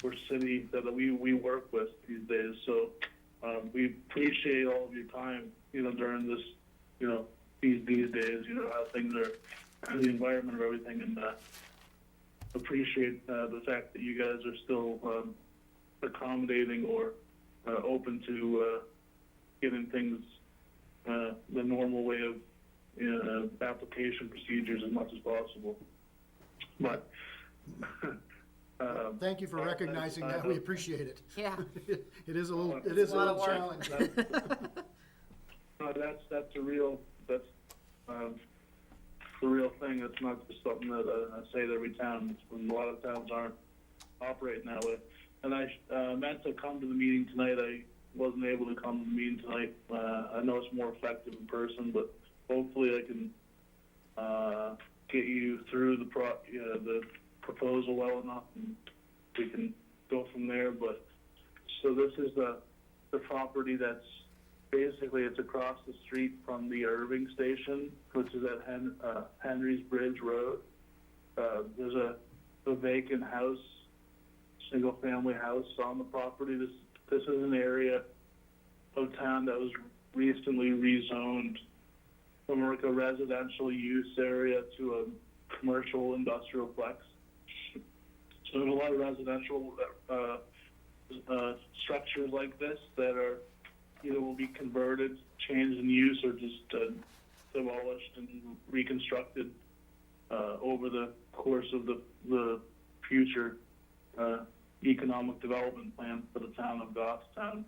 or city that we work with these days. So we appreciate all of your time, you know, during this, you know, these days, you know, how things are, the environment or everything, and appreciate the fact that you guys are still accommodating or open to getting things the normal way of application procedures as much as possible. But thank you for recognizing that, we appreciate it. Yeah. It is a little, it It's is a a lot of little work. challenge. that's a real, that's the real thing. It's not just something that I say to every town. When a lot of towns aren't operating that way. And I meant to come to the meeting tonight. wasn't able to come to the meeting tonight. I know it's more effective in person, but hopefully I can, get you through the the proposal well enough, and we can go from there. But, so this is the property that's, basically it's across the street from the Irving station, which is at Henry's Bridge Road. There's a vacant house, single-family house on the property. This is an area of town that was recently rezoned from like a residential use area to a commercial industrial plex. So there's a lot of residential structures like this that are either will be converted, changed in use, or just demolished and reconstructed over the course of the future economic development plan for the town of Goffstown.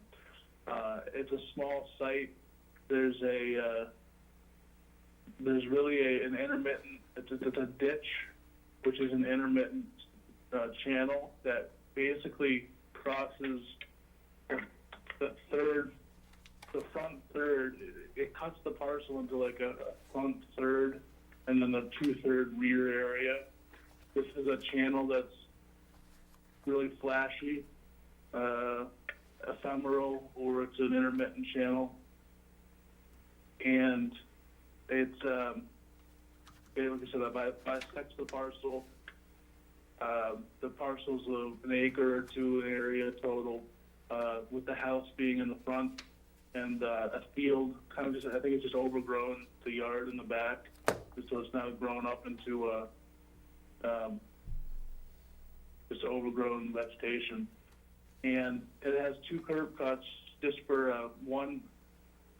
It's a small site. There's really an intermittent, it's a ditch, which is an intermittent channel that basically crosses the front third. It cuts the parcel into like a front third and then a 2/3 rear area. This is a channel that's really flashy, ephemeral, or it's an intermittent channel. And it's, like I said, I bisects the parcel. The parcel's an acre or two area total, with the house being in the front and a field, kind of just, I think it's just overgrown the yard in the back, so it's now grown up into just overgrown vegetation. And it has two curb cuts, just for one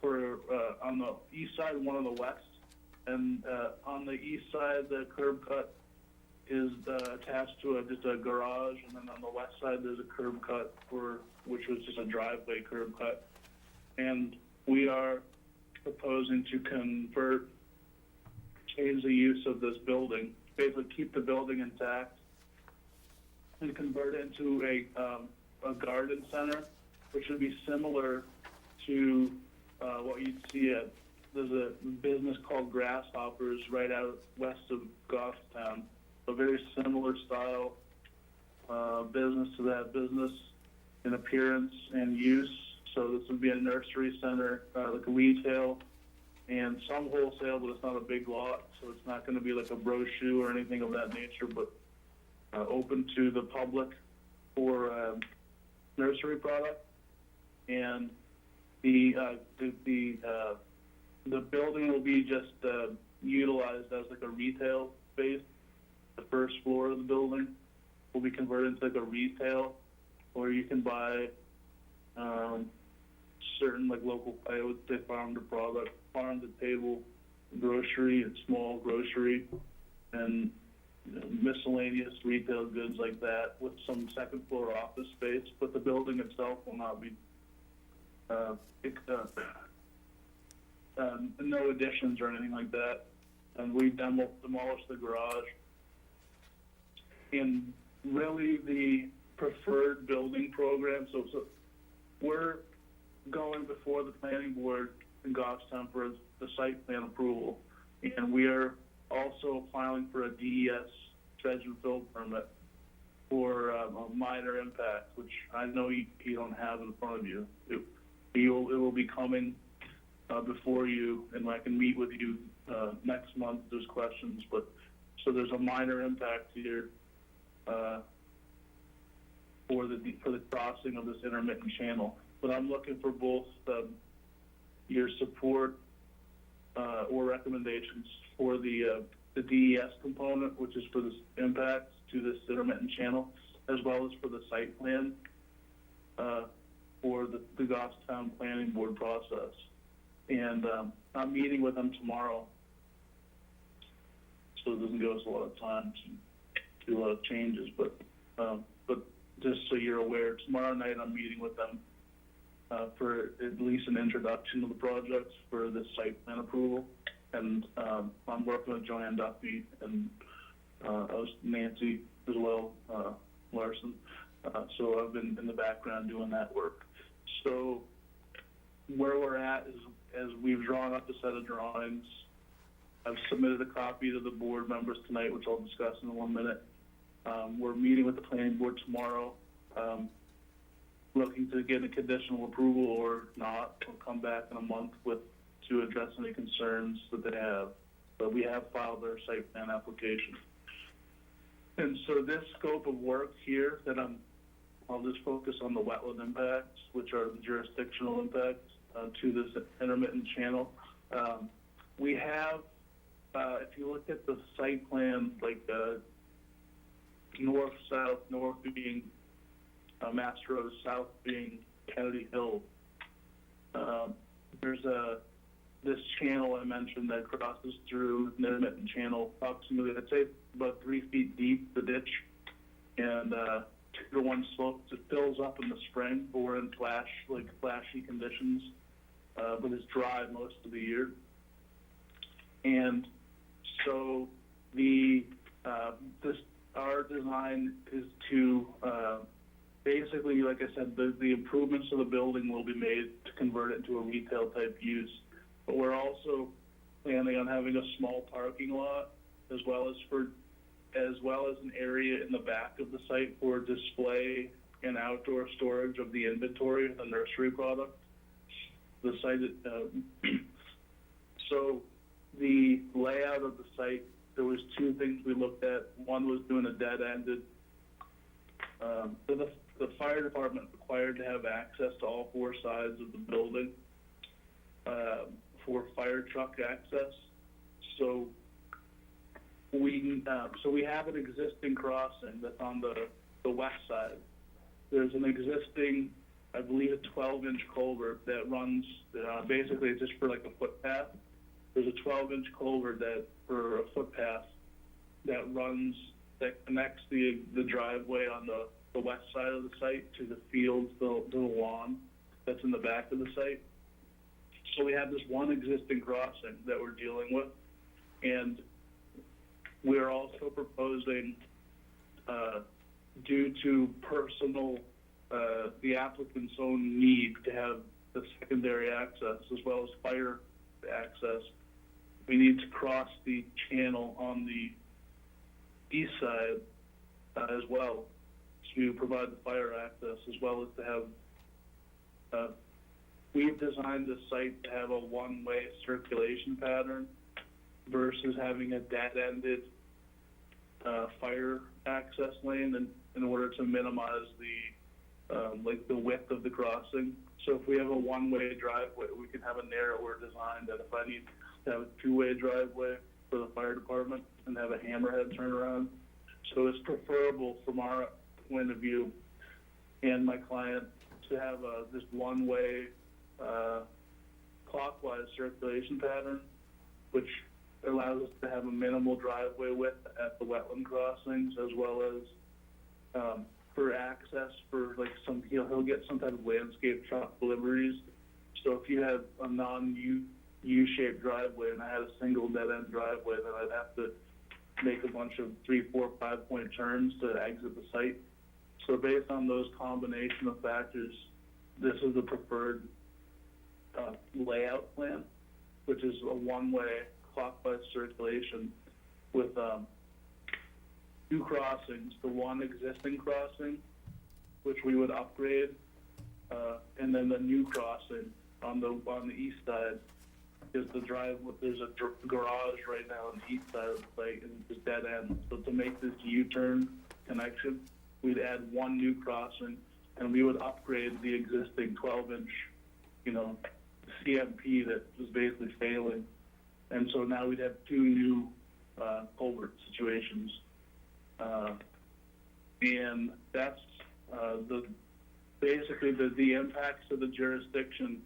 for on the east side, one on the west. And on the east side, the curb cut is attached to just a garage, and then on the west side there's a curb cut which was just a driveway curb cut. And we are proposing to change the use of this building, basically keep the building intact, and convert it into a garden center, which would be similar to what you'd see there's a business called Grasshoppers right out west of Goffstown. A very similar style business to that business in appearance and use. So this would be a nursery center, like a retail and some wholesale, but it's not a big lot, so it's not going to be like a bro shoe or anything of that nature, but open to the public for nursery product. And the building will be just utilized as like a retail space. The first floor of the building will be converted into like a retail, or you can buy certain like local, I would say farm to table grocery and small grocery and miscellaneous retail goods like that, with some second floor office space. But the building itself will not be no additions or anything like that. And we demolished the garage. And really the preferred building program, so we're going before the planning board in Goffstown for the site plan approval, and we are also filing for a DES dredge and fill permit for a minor impact, which I know you don't have in front of you. It will be coming before you, and I can meet with you next month if there's questions. But so there's a minor impact here for the crossing of this intermittent channel. But I'm looking for both your support or recommendations for the DES component, which is for this impacts to this intermittent channel, as well as for the site plan for the Goffstown Planning Board process. And I'm meeting with them tomorrow, so it doesn't give us a lot of time to do a lot of changes. But just so you're aware, tomorrow night I'm meeting with them for at least an introduction of the projects for this site plan approval. And I'm working with Joanne Duffy and Nancy as well, Larson. So I've been in the background doing that work. So where we're at is, as we've drawn up a set of drawings. I've submitted a copy to the board members tonight, which I'll discuss in 1 minute. We're meeting with the planning board tomorrow, looking to get a conditional approval or not. We'll come back in a month to address any concerns that they have. But we have filed their site plan application. And so this scope of work here that I'll just focus on the wetland impacts, which are the jurisdictional impacts to this intermittent channel. We have, if you look at the site plan, like north, south, north being Mass Road, south being Kennedy Hill. There's this channel I mentioned that crosses through an intermittent channel, approximately, I'd say about 3 feet deep, the ditch, and 2 to 1 slopes. It fills up in the spring, but we're in flashy conditions, but it's dry most of the year. And so our design is to basically, like I said, the improvements to the building will be made to convert it into a retail type use. But we're also planning on having a small parking lot as well as an area in the back of the site for display and outdoor storage of the inventory of the nursery product. The site, so the layout of the site, there was 2 things we looked at. One was doing a dead-ended. The fire department required to have access to all 4 sides of the building for fire truck access. So we have an existing crossing that's on the west side. There's an existing, I believe, a 12-inch culvert that runs, basically it's just for like a footpath. There's a 12-inch culvert for a footpath that connects the driveway on the west side of the site to the fields, the lawn that's in the back of the site. So we have this one existing crossing that we're dealing with, and we're also proposing, due to the applicant's own need to have the secondary access as well as fire access, we need to cross the channel on the east side as well to provide the fire access, as well as to have, we've designed the site to have a one-way circulation pattern versus having a dead-ended fire access lane in order to minimize the width of the crossing. So if we have a one-way driveway, we can have a narrower design that if I need to have a 2-way driveway for the fire department and have a hammerhead turnaround. So it's preferable from our point of view and my client to have this one-way clockwise circulation pattern, which allows us to have a minimal driveway width at the wetland crossings, as well as for access for like he'll get some type of landscape truck deliveries. So if you have a non-U-shaped driveway and I had a single dead-end driveway, then I'd have to make a bunch of 3, 4, 5-point turns to exit the site. So based on those combination of factors, this is the preferred layout plan, which is a one-way clockwise circulation with 2 crossings, the one existing crossing, which we would upgrade, and then the new crossing on the east side is the drive. There's a garage right now on the east side of the site, and it's dead end. So to make this U-turn connection, we'd add one new crossing, and we would upgrade the existing 12-inch, CMP that was basically failing. And so now we'd have 2 new culvert situations. And that's basically the impacts of the jurisdiction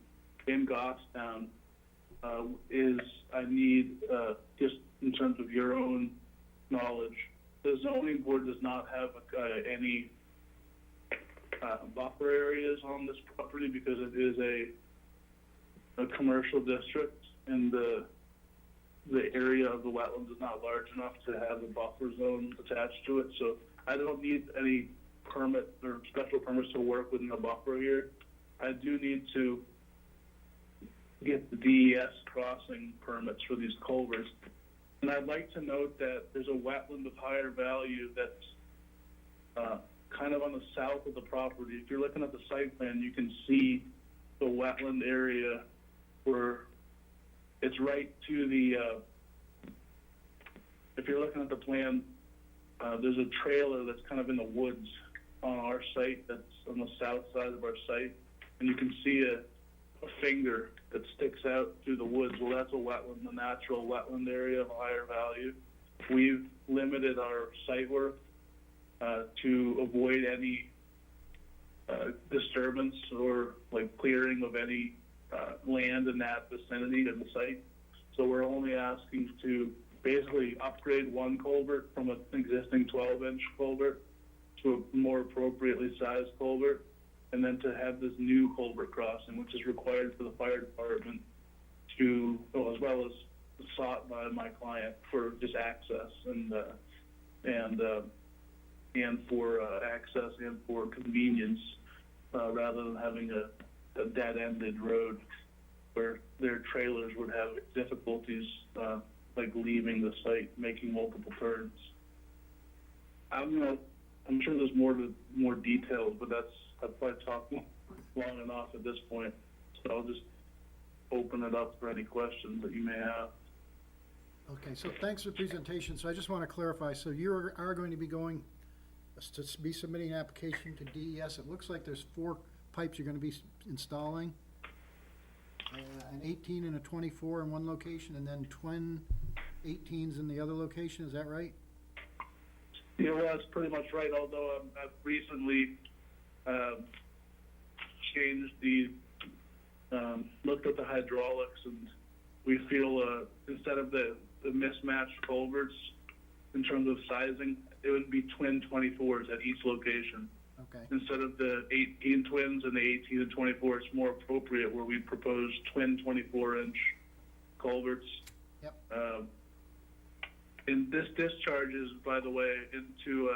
in Goffstown is I need, just in terms of your own knowledge, the zoning board does not have any buffer areas on this property because it is a commercial district, and the area of the wetlands is not large enough to have a buffer zone attached to it. So I don't need any permit or special permits to work within a buffer here. I do need to get the DES crossing permits for these culverts. And I'd like to note that there's a wetland of higher value that's kind of on the south of the property. If you're looking at the site plan, you can see the wetland area where it's right to the, if you're looking at the plan, there's a trailer that's kind of in the woods on our site that's on the south side of our site. And you can see a finger that sticks out through the woods. Well, that's a wetland, a natural wetland area of higher value. We've limited our site work to avoid any disturbance or like clearing of any land in that vicinity of the site. So we're only asking to basically upgrade one culvert from an existing 12-inch culvert to a more appropriately sized culvert, and then to have this new culvert crossing, which is required for the fire department to, well, as well as sought by my client for just access and for access and for convenience, rather than having a dead-ended road where their trailers would have difficulties like leaving the site, making multiple turns. I'm sure there's more details, but I've probably talked long enough at this point, so I'll just open it up for any questions that you may have. Okay, so thanks for the presentation. So I just want to clarify, so you are going to be going, to be submitting an application to DES. It looks like there's 4 pipes you're going to be installing. An 18 and a 24 in one location, and then twin 18s in the other location, is that right? Yeah, well, that's pretty much right, although I've recently changed looked at the hydraulics, and we feel instead of the mismatched culverts in terms of sizing, it would be twin 24s at each location. Okay. Instead of the 18 twins and the 18 and 24, it's more appropriate where we propose twin 24-inch culverts. Yep. And this discharges, by the way, into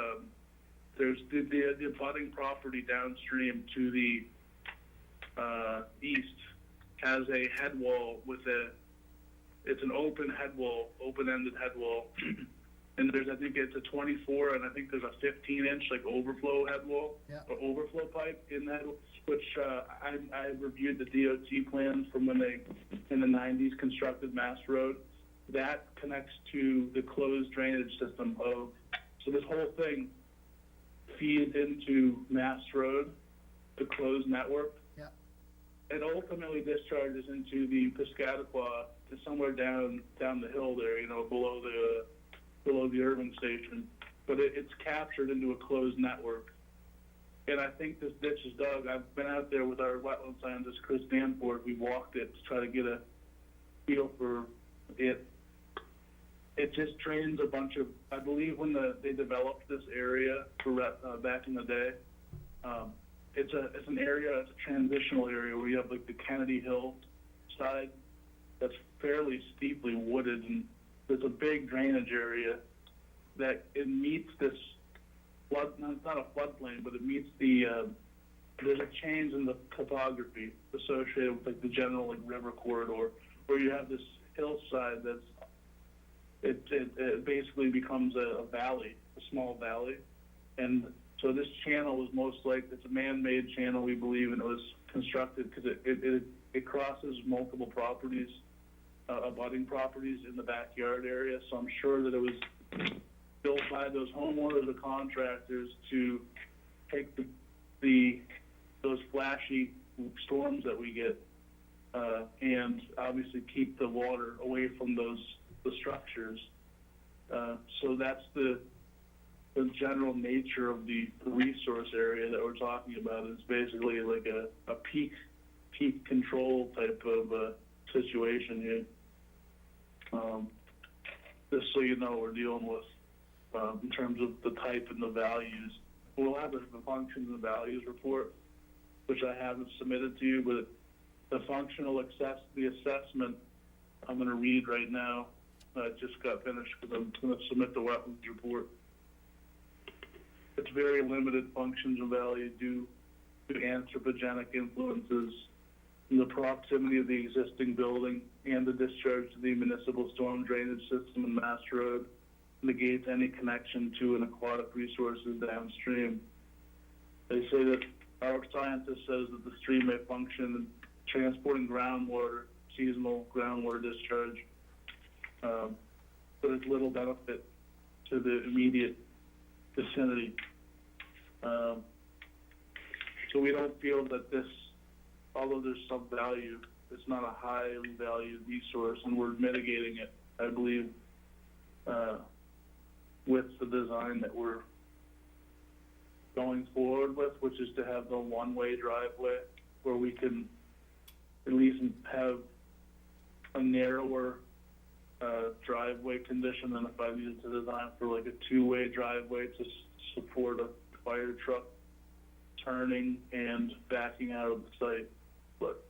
there's the abutting property downstream to the east has a head wall with it's an open head wall, open-ended head wall. And I think it's a 24, and I think there's a 15-inch like overflow head wall, or overflow pipe in that, which I reviewed the DOT plans from when they, in the 90s, constructed Mass Road. That connects to the closed drainage system so this whole thing feeds into Mass Road, the closed network. Yeah. It ultimately discharges into the Piscataqua, to somewhere down the hill there, below the Irving station, but it's captured into a closed network. And I think this ditch is dug. I've been out there with our wetland scientist, Chris Danforth. We walked it to try to get a feel for it. It just drains a bunch of, I believe when they developed this area for back in the day, it's an area, it's a transitional area where you have like the Kennedy Hill side that's fairly steeply wooded, and there's a big drainage area that it meets this flood, it's not a floodplain, but it meets there's a change in the topography associated with like the general like river corridor, where you have this hillside it basically becomes a valley, a small valley. And so this channel is it's a man-made channel, we believe, and it was constructed because it crosses multiple properties, abutting properties in the backyard area. So I'm sure that it was built by those homeowners or contractors to take those flashy storms that we get, and obviously keep the water away from the structures. So that's the general nature of the resource area that we're talking about. It's basically like a peak control type of situation here. Just so you know, we're dealing with in terms of the type and the values. We'll have the functions and values report, which I haven't submitted to you, but the the assessment I'm going to read right now. I just got finished because I'm going to submit the wetlands report. It's very limited functions and value due to anthropogenic influences the proximity of the existing building and the discharge to the municipal storm drainage system in Mass Road negates any connection to an aquatic resources downstream. They say that our scientist says that the stream may function in transporting groundwater, seasonal groundwater discharge, but it's little benefit to the immediate vicinity. So we don't feel that this, although there's some value, it's not a highly valued resource, and we're mitigating it, I believe, with the design that we're going forward with, which is to have the one-way driveway where we can at least have a narrower driveway condition than if I needed to design for like a two-way driveway to support a fire truck turning and backing out of the site. But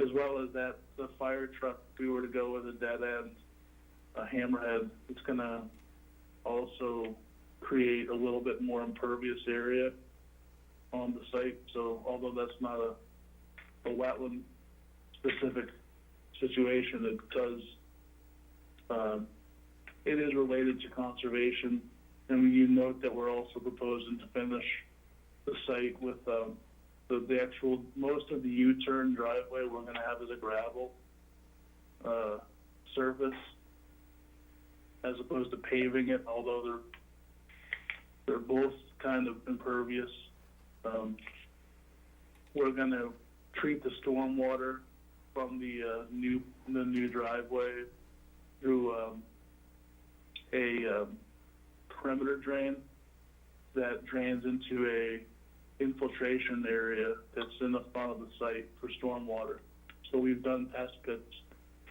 as well as that, the fire truck, if we were to go with a dead end, a hammerhead, it's gonna also create a little bit more impervious area on the site. So although that's not a wetland specific situation, it does, it is related to conservation. And you note that we're also proposing to finish the site with the actual, most of the U-turn driveway we're gonna have as a gravel surface as opposed to paving it, although they're both kind of impervious. We're gonna treat the stormwater from the new driveway through a perimeter drain that drains into a infiltration area that's in the front of the site for stormwater. So we've done test pits,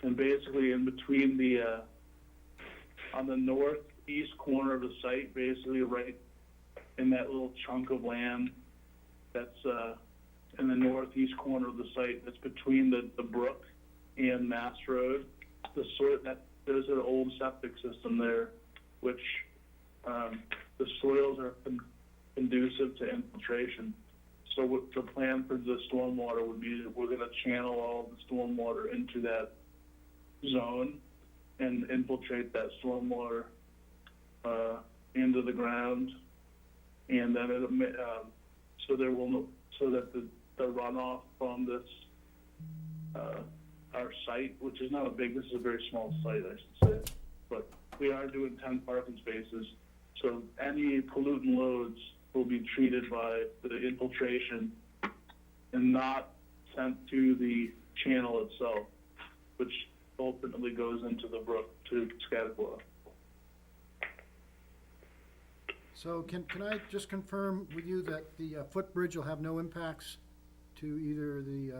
and basically in between the on the northeast corner of the site, basically right in that little chunk of land that's in the northeast corner of the site, that's between the brook and Mass Road. There's an old septic system there, which the soils are conducive to infiltration. So what the plan for the stormwater would be that we're going to channel all the stormwater into that zone and infiltrate that stormwater into the ground, and then so that the runoff from this our site, which is not a big, this is a very small site, I should say, but we are doing 10 parking spaces, so any pollutant loads will be treated by the infiltration and not sent to the channel itself, which ultimately goes into the brook to Scottsboro. So can I just confirm with you that the footbridge will have no impacts to either the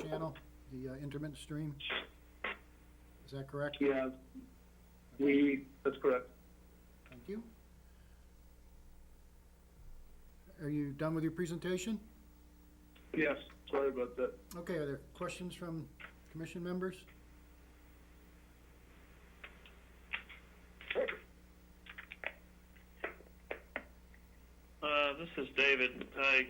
channel, the intermittent stream? Is that correct? Yeah, that's correct. Thank you. Are you done with your presentation? Yes, sorry about that. Okay, are there questions from commission members? This is David. I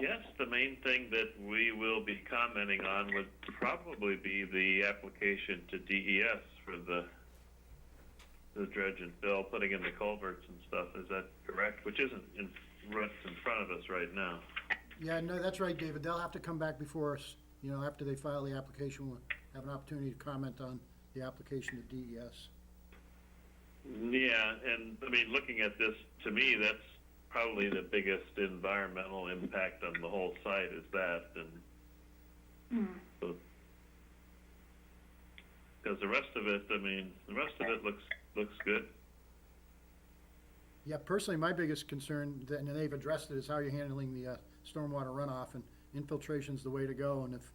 guess the main thing that we will be commenting on would probably be the application to DES for the dredge and fill, putting in the culverts and stuff. Is that correct? Which isn't in front of us right now. Yeah, no, that's right, David. They'll have to come back before us, after they file the application. We'll have an opportunity to comment on the application to DES. Yeah, and I mean, looking at this, to me, that's probably the biggest environmental impact on the whole site is that, and so, because the rest of it, looks good. Yeah, personally, my biggest concern, and they've addressed it, is how you're handling the stormwater runoff, and infiltration's the way to go. And if,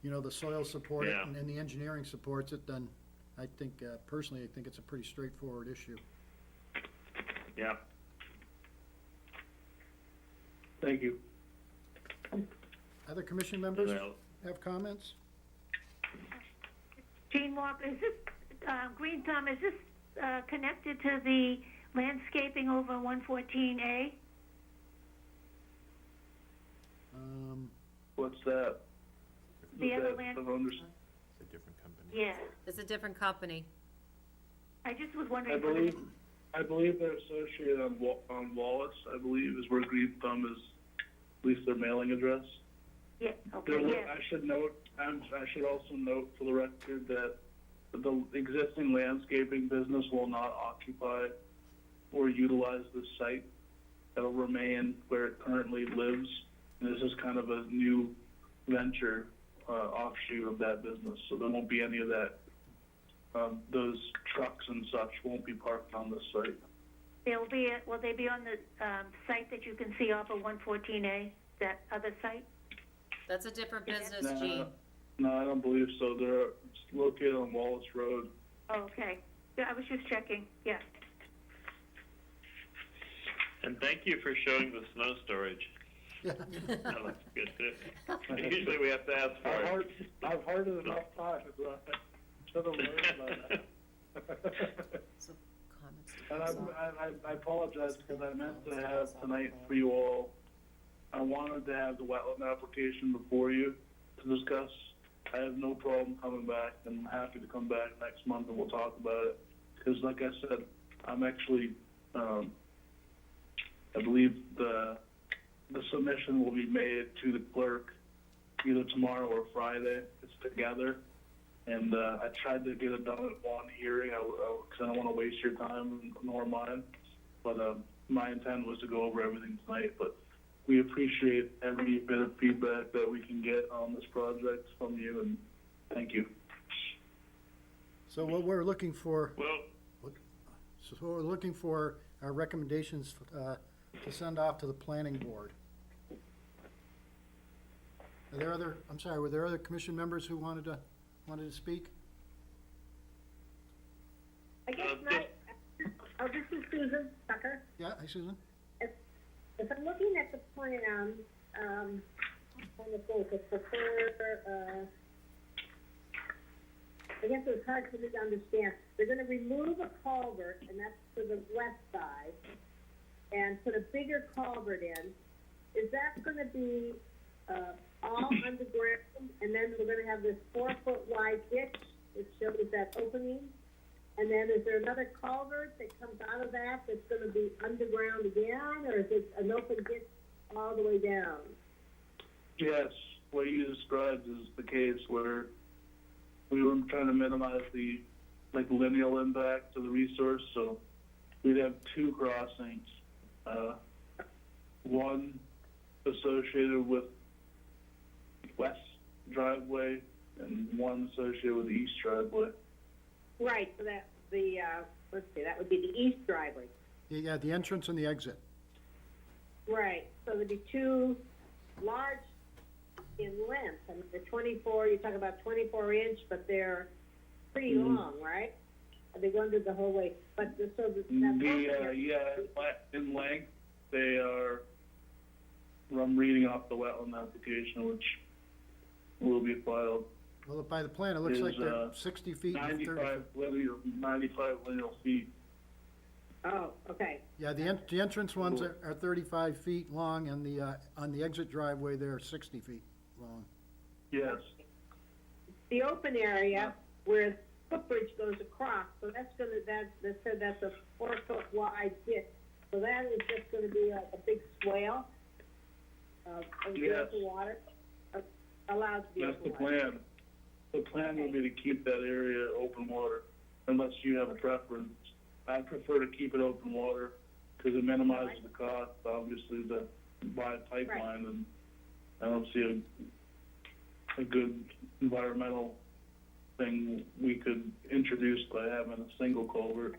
the soil support it and the engineering supports it, then I think, personally, I think it's a pretty straightforward issue. Yeah. Thank you. Other commission members have comments? Gene Walker, is this, Green Thumb, is this connected to the landscaping over 114A? What's that? The Is other that- land- I don't under- It's a different company. Yeah, It's a different company. I just was I wondering. believe they're associated on Wallace, I believe, is where Green Thumb is, at least their mailing address. Yeah, okay, There, yeah, I should note, I should also note for the record that the existing landscaping business will not occupy or utilize the site. It'll remain where it currently lives, and this is kind of a new venture, offshoot of that business, so there won't be any of that. Those trucks and such won't be parked on this site. will they be on the, site that you can see off of 114A, that other site? That's a different business, No, Gene. no, I don't believe so. They're located on Wallace Road. Oh, okay, yeah, I was just checking, yeah. And thank you for showing the snow storage. That looks good too. Usually we have to ask for it. I've heard it enough times, should have learned by now. So, comments to And council. I apologize because I meant to have tonight for you all, I wanted to have the wetland application before you to discuss. I have no problem coming back, and I'm happy to come back next month and we'll talk about it. Because like I said, I'm actually, I believe the submission will be made to the clerk either tomorrow or Friday. It's together. And I tried to get it done at one hearing, because I don't want to waste your time nor mine. But my intent was to go over everything tonight. But we appreciate every bit of feedback that we can get on this project from you, and thank you. So what we're looking for, Well, so we're looking for our recommendations, to send off to the planning board. Are there other, I'm sorry, were there other commission members who wanted to speak? I guess this is Susan Tucker. Yeah, hi Susan? If I'm looking at the plan, I'm trying to think, it's I guess it's hard for me to understand. They're gonna remove a culvert, and that's to the west side, and put a bigger culvert in. Is that gonna be, all underground, and then we're gonna have this 4-foot wide ditch that shows that opening? And then is there another culvert that comes out of that that's gonna be underground again, or is it an open ditch all the way down? Yes, what you described is the case where we were trying to minimize the lineal impact to the resource, so we'd have two crossings. One associated with west driveway and one associated with the east driveway. Right, so that, let's see, that would be the east driveway. Yeah, the entrance and the exit. Right, so there'd be two large in length, I mean, they're 24, you're talking about 24-inch, but they're pretty long, right? They go under the whole way, but In length, they are, I'm reading off the wetland application, which will be filed. Well, by the plan, it looks like they're Is, 60 feet and 30 feet. 95 lineal feet. Oh, okay, Yeah, the entrance ones are 35 feet long, and on the exit driveway, they're 60 feet long. Yes, the open area where the footbridge goes across, so that's they said that's a 4-foot wide ditch, so that is just gonna be a big swale of Yes. open water, allowed to be that's the open water. plan. The plan will be to keep that area open water, unless you have a preference. I prefer to keep it open water, because it minimizes the cost, obviously, to buy a pipeline, and I don't see a good environmental thing we could introduce by having a single culvert.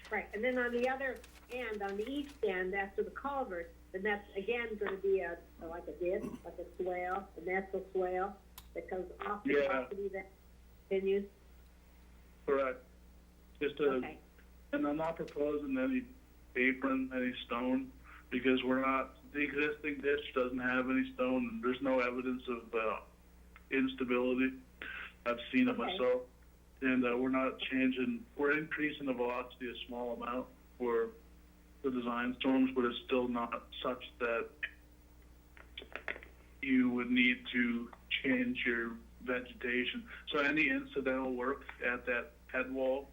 Right, and then on the other end, on the east end, after the culvert, then that's again gonna be like a ditch, like a swale, a natural swale that comes off the Yeah. property that continues. Correct. Just Okay, and I'm not proposing any apron, any stone, because the existing ditch doesn't have any stone, and there's no evidence of, instability. I've seen it Okay. myself. And, we're increasing the velocity a small amount for the design storms, but it's still not such that you would need to change your vegetation. So any incidental work at that head wall,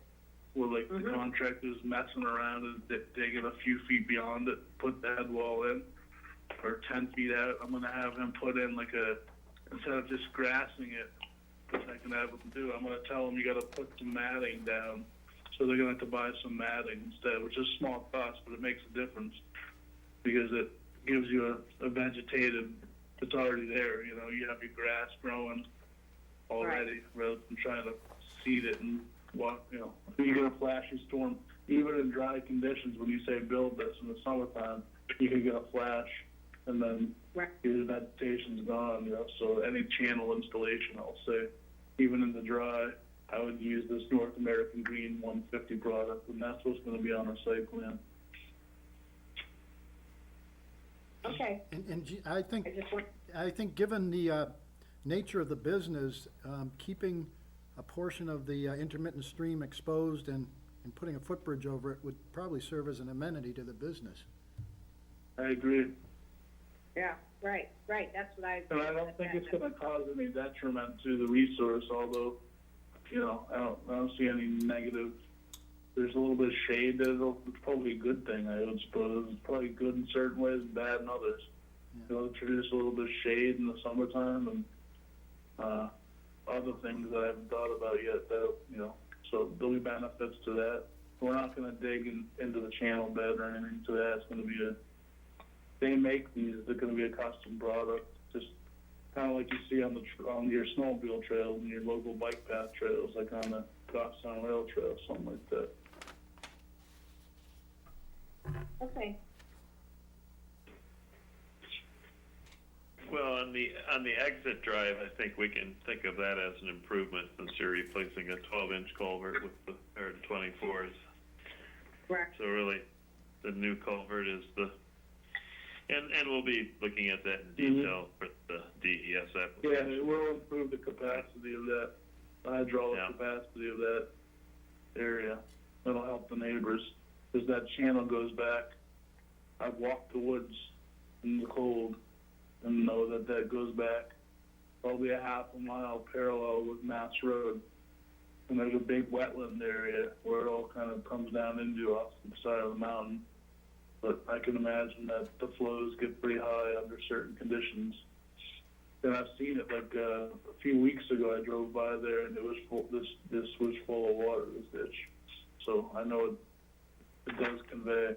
where like the contractor's messing around and digging a few feet beyond it, put the head wall in, or 10 feet out, I'm gonna have him put in like instead of just grassing it, which I can have him do, I'm gonna tell him you gotta put some matting down. So they're gonna have to buy some matting instead, which is a small cost, but it makes a difference because it gives you a vegetated, it's already there, you know, you have your grass growing already rather than trying to seed it and walk, you know. If you get a flashy storm, even in dry conditions, when you say build this in the summertime, you can get a flash and then your vegetation's gone, you know. So any channel installation, I'll say, even in the dry, I would use this North American Green 150 product, and that's what's going to be on our site plan. Okay, I think, I just want, given the nature of the business, keeping a portion of the intermittent stream exposed and putting a footbridge over it would probably serve as an amenity to the business. I agree. yeah, right, that's what I. And I don't think it's going to cause any detriment to the resource, although, you know, I don't see any negative. There's a little bit of shade that it's probably a good thing, I would suppose. It's probably good in certain ways and bad in others. You know, introduce a little bit of shade in the summertime and other things that I haven't thought about yet, that, you know, so there'll be benefits to that. We're not going to dig into the channel bed or anything to that. It's going to be they make these, they're going to be a custom product, just kind of like you see on your snowmobile trails and your local bike path trails, like on the Goffstown Rail Trail, something like that. Okay, Well, on the exit drive, I think we can think of that as an improvement since you're replacing a 12-inch culvert with the or 24s. correct. So really, the new culvert is and we'll be looking at that in detail for the DES Yeah, application. it will improve the capacity of that, the hydraulic capacity of that area. That'll help the neighbors, because that channel goes back. I've walked the woods in the cold and know that goes back probably a half a mile parallel with Mass Road. And there's a big wetland area where it all kind of comes down into off the side of the mountain. But I can imagine that the flows get pretty high under certain conditions. And I've seen it like a few weeks ago. I drove by there and it was full. This was full of water. This ditch. So I know it does convey.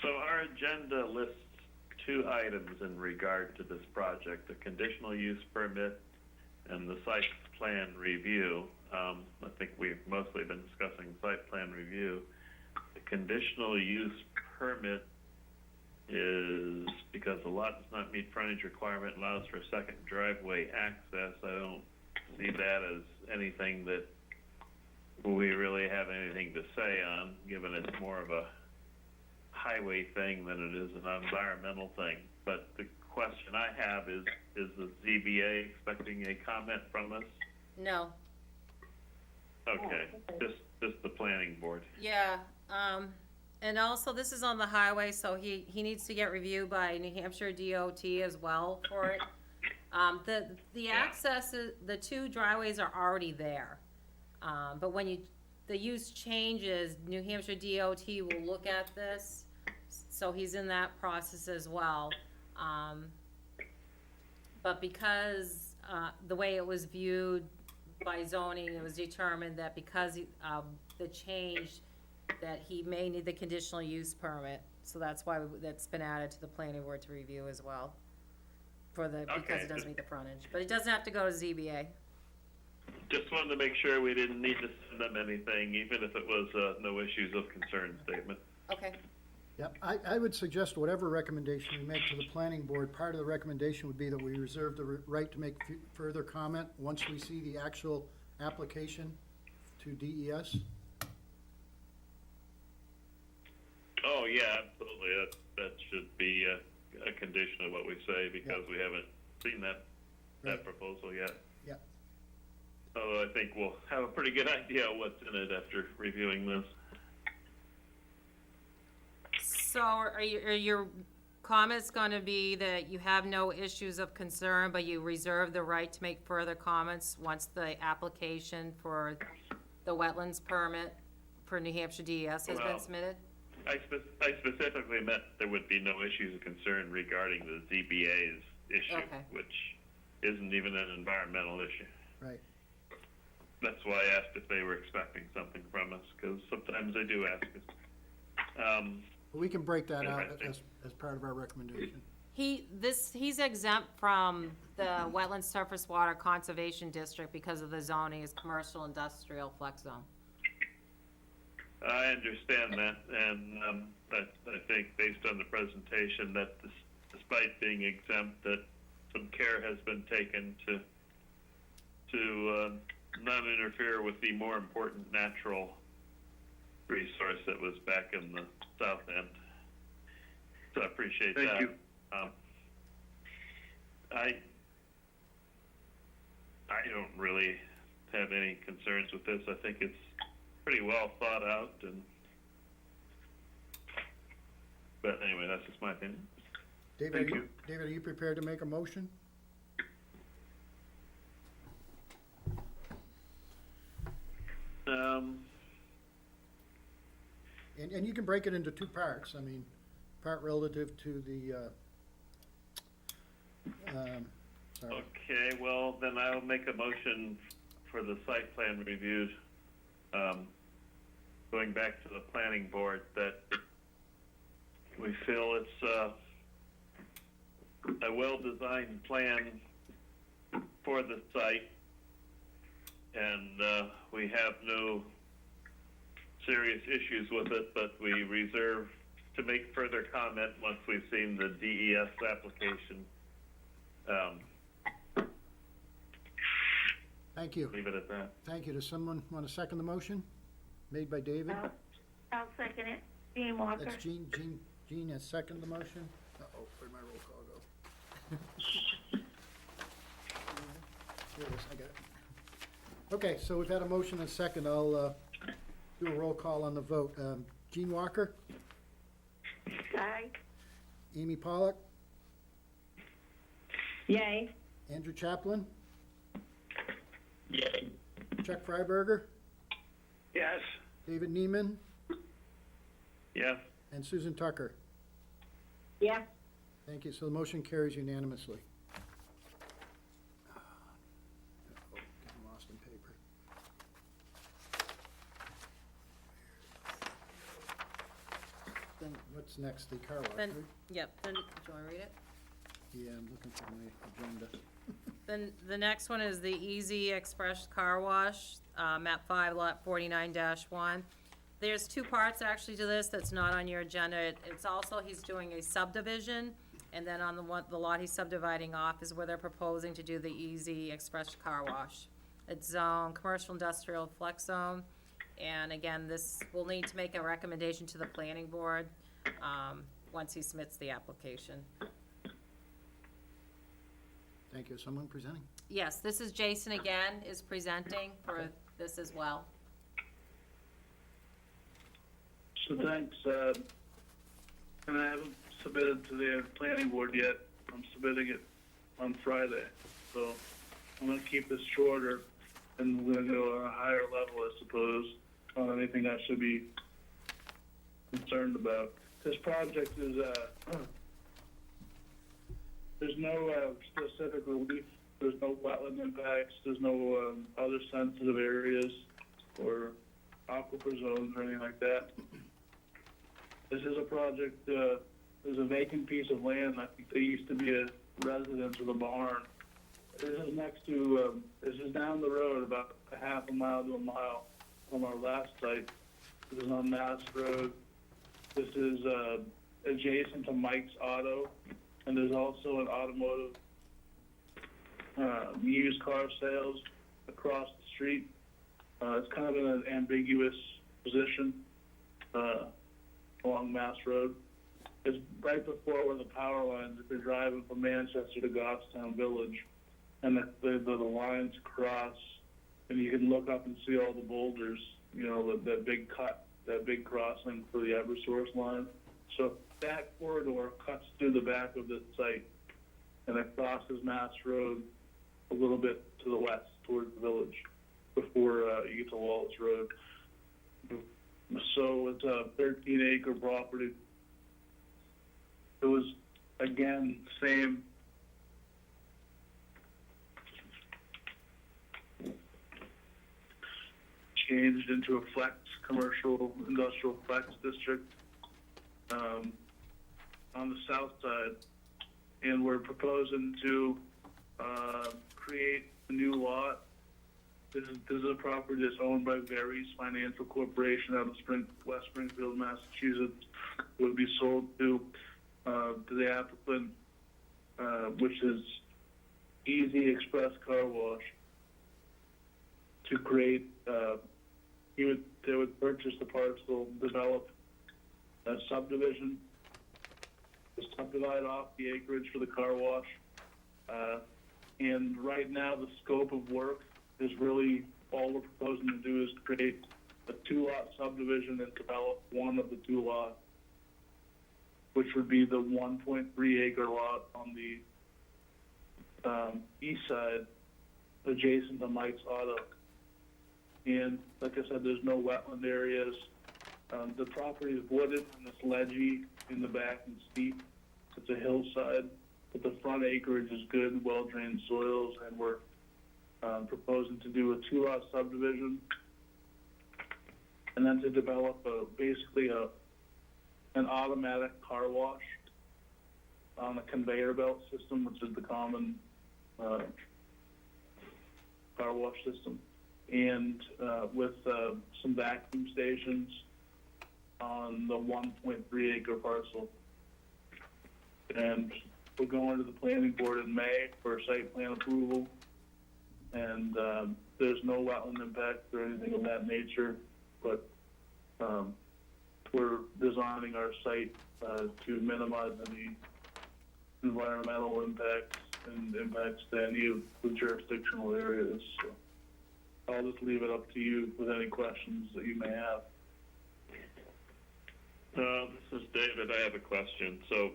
So our agenda lists two items in regard to this project: the conditional use permit and the site plan review. I think we've mostly been discussing site plan review. The conditional use permit is because the lot does not meet frontage requirement, allows for second driveway access. I don't see that as anything that we really have anything to say on, given it's more of a highway thing than it is an environmental thing. But the question I have is the ZBA expecting a comment from us? No. Okay, just the planning board. Yeah, and also this is on the highway, so he needs to get reviewed by New Hampshire DOT as well for it. The access, the two driveways are already there. But when the use changes, New Hampshire DOT will look at this, so he's in that process as well. But because, the way it was viewed by zoning, it was determined that because, the change, that he may need the conditional use permit, so that's why that's been added to the planning board to review as well. Because it doesn't meet the frontage, but it doesn't have to go to ZBA. Just wanted to make sure we didn't need to send them anything, even if it was no issues of concern statement. Okay. Yep, I would suggest whatever recommendation we make to the planning board, part of the recommendation would be that we reserve the right to make further comment once we see the actual application to DES. Oh, yeah, absolutely. That should be a condition of what we say, because we haven't seen that proposal yet. Yep. Although I think we'll have a pretty good idea of what's in it after reviewing this. So are your comment's gonna be that you have no issues of concern, but you reserve the right to make further comments once the application for the wetlands permit for New Hampshire DES has been Well- submitted? I specifically meant there would be no issues of concern regarding the ZBA's issue, Okay. which isn't even an environmental issue. Right. That's why I asked if they were expecting something from us, because sometimes they do ask us. We can break that out Interesting. as part of our recommendation. He's exempt from the Wetland Surface Water Conservation District because of the zoning is commercial industrial flex zone. I understand that, and I think based on the presentation that despite being exempt, that some care has been taken to not interfere with the more important natural resource that was back in the south end. So I appreciate that. Thank you. I don't really have any concerns with this. I think it's pretty well thought out, but anyway, that's just my opinion. David, Thank David, are you prepared to make a motion? And you can break it into two parts, I mean, part relative to the, sorry, Okay, well, then I'll make a motion for the site plan review, going back to the planning board, that we feel it's a well-designed plan for the site, and we have no serious issues with it, but we reserve to make further comment once we've seen the DES application. thank you, Leave it at that. thank you. Does someone want to second the motion? Made by David? I'll second it. Gene Walker. That's Jean has seconded the motion? Uh-oh, where'd my roll call go? Here it is, I got it. Okay, so we've had a motion and a second. I'll, do a roll call on the vote. Gene Walker, Aye. Amy Pollock, Yay. Andrew Chaplin, Yay. Chuck Freiberger, Yes. David Neiman, Yes. and Susan Tucker. Yeah, Thank you. So the motion carries unanimously. Uh-oh, getting lost in paper. Then what's next? The car wash, Then, right? yep, then, do you wanna read it? Yeah, I'm looking for my agenda. Then the next one is the Easy Express Car Wash, map 5, lot 49-1. There's two parts actually to this that's not on your agenda. It's also, he's doing a subdivision, and then on the lot he's subdividing off is where they're proposing to do the Easy Express Car Wash. It's zone, commercial industrial flex zone, and again, this will need to make a recommendation to the planning board, once he submits the application. Thank you. Someone presenting? Yes, this is Jason again, is presenting for this as well. So thanks, and I haven't submitted to the planning board yet. I'm submitting it on Friday, so I'm gonna keep this shorter, and we're gonna go on a higher level, I suppose, on anything I should be concerned about. This project is, there's no specific relief, there's no wetland impacts, there's no other sensitive areas or aquifer zones or anything like that. This is a project, there's a vacant piece of land, I think there used to be a residence with a barn. This is next to, this is down the road about a half a mile to a mile from our last site. This is on Mass Road. This is adjacent to Mike's Auto, and there's also an automotive used car sales across the street. It's kind of in an ambiguous position along Mass Road. It's right before where the power lines, if you're driving from Manchester to Goffstown Village, and the lines cross, and you can look up and see all the boulders, you know, that big cut, that big crossing for the Eversource line. So that corridor cuts through the back of this site, and it crosses Mass Road a little bit to the west towards the village before you get to Wallace Road. So it's a 13-acre property. It was, again, same. Changed into a flex, commercial, industrial flex district on the south side. And we're proposing to create a new lot. This is a property that's owned by Very's Financial Corporation out of West Springfield, Massachusetts. It would be sold to the applicant, which is Easy Express Car Wash, to create. They would purchase the parcel, develop a subdivision, to subdivide off the acreage for the car wash. And right now, the scope of work is really, all we're proposing to do is create a 2-lot subdivision and develop one of the 2 lots, which would be the 1.3-acre lot on the east side, adjacent to Mike's Auto. And like I said, there's no wetland areas. The property is wooded and it's ledgy in the back and steep. It's a hillside, but the front acreage is good, well-drained soils, and we're proposing to do a 2-lot subdivision, and then to develop basically an automatic car wash on a conveyor belt system, which is the common car wash system, and with some vacuum stations on the 1.3-acre parcel. And we're going to the planning board in May for site plan approval, and there's no wetland impact or anything of that nature, but we're designing our site to minimize any environmental impacts and impacts to any of the jurisdictional areas. So I'll just leave it up to you with any questions that you may have. This is David. I have a question. So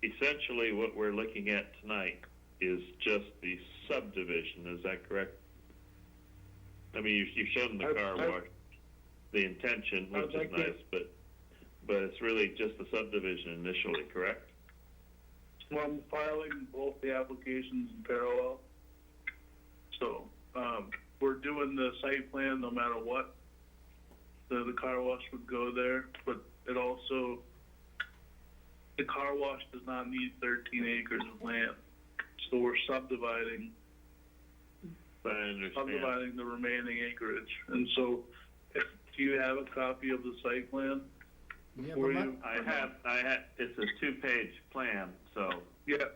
essentially what we're looking at tonight is just the subdivision. Is that correct? I mean, you've shown the car wash, the intention, which is nice, but it's really just the subdivision initially, correct? Well, I'm filing both the applications in parallel. So we're doing the site plan no matter what. The car wash would go there, but it also, the car wash does not need 13 acres of land. So we're subdividing the remaining acreage. And so, do you have a copy of the site plan? For you? I have, it's a 2-page plan, so. Yeah.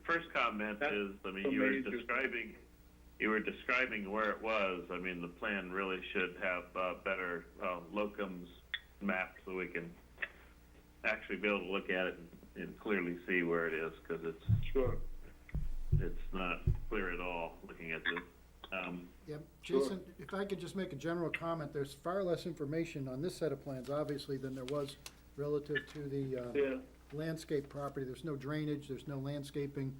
First comment is, I mean, you were describing where it was. I mean, the plan really should have better locums mapped so we can actually be able to look at it and clearly see where it is, because it's not clear at all looking at this. Yep, Jason, if I could just make a general comment, there's far less information on this set of plans, obviously, than there was relative to the landscape property. There's no drainage, there's no landscaping.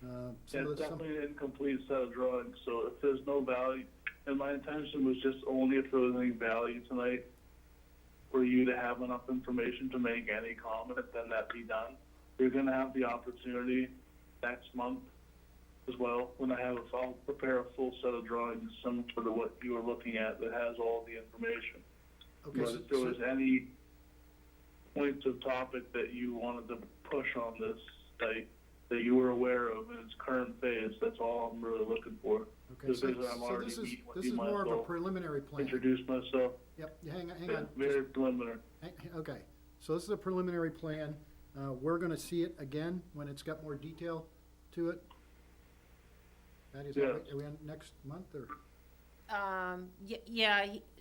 It's definitely an incomplete set of drawings, so if there's no value, and my intention was just only if there was any value tonight for you to have enough information to make any comment, then that be done. You're gonna have the opportunity next month as well, when I'll prepare a full set of drawings similar to what you were looking at that has all the information. Okay, But if there was any points of topic that you wanted to push on this site that you were aware of in its current phase, that's all I'm really looking for. Okay, so this is more of a preliminary plan. Introduce myself. Yep, hang on. Very preliminary. Okay, so this is a preliminary plan. We're gonna see it again when it's got more detail to it. That is, are we on next month, or?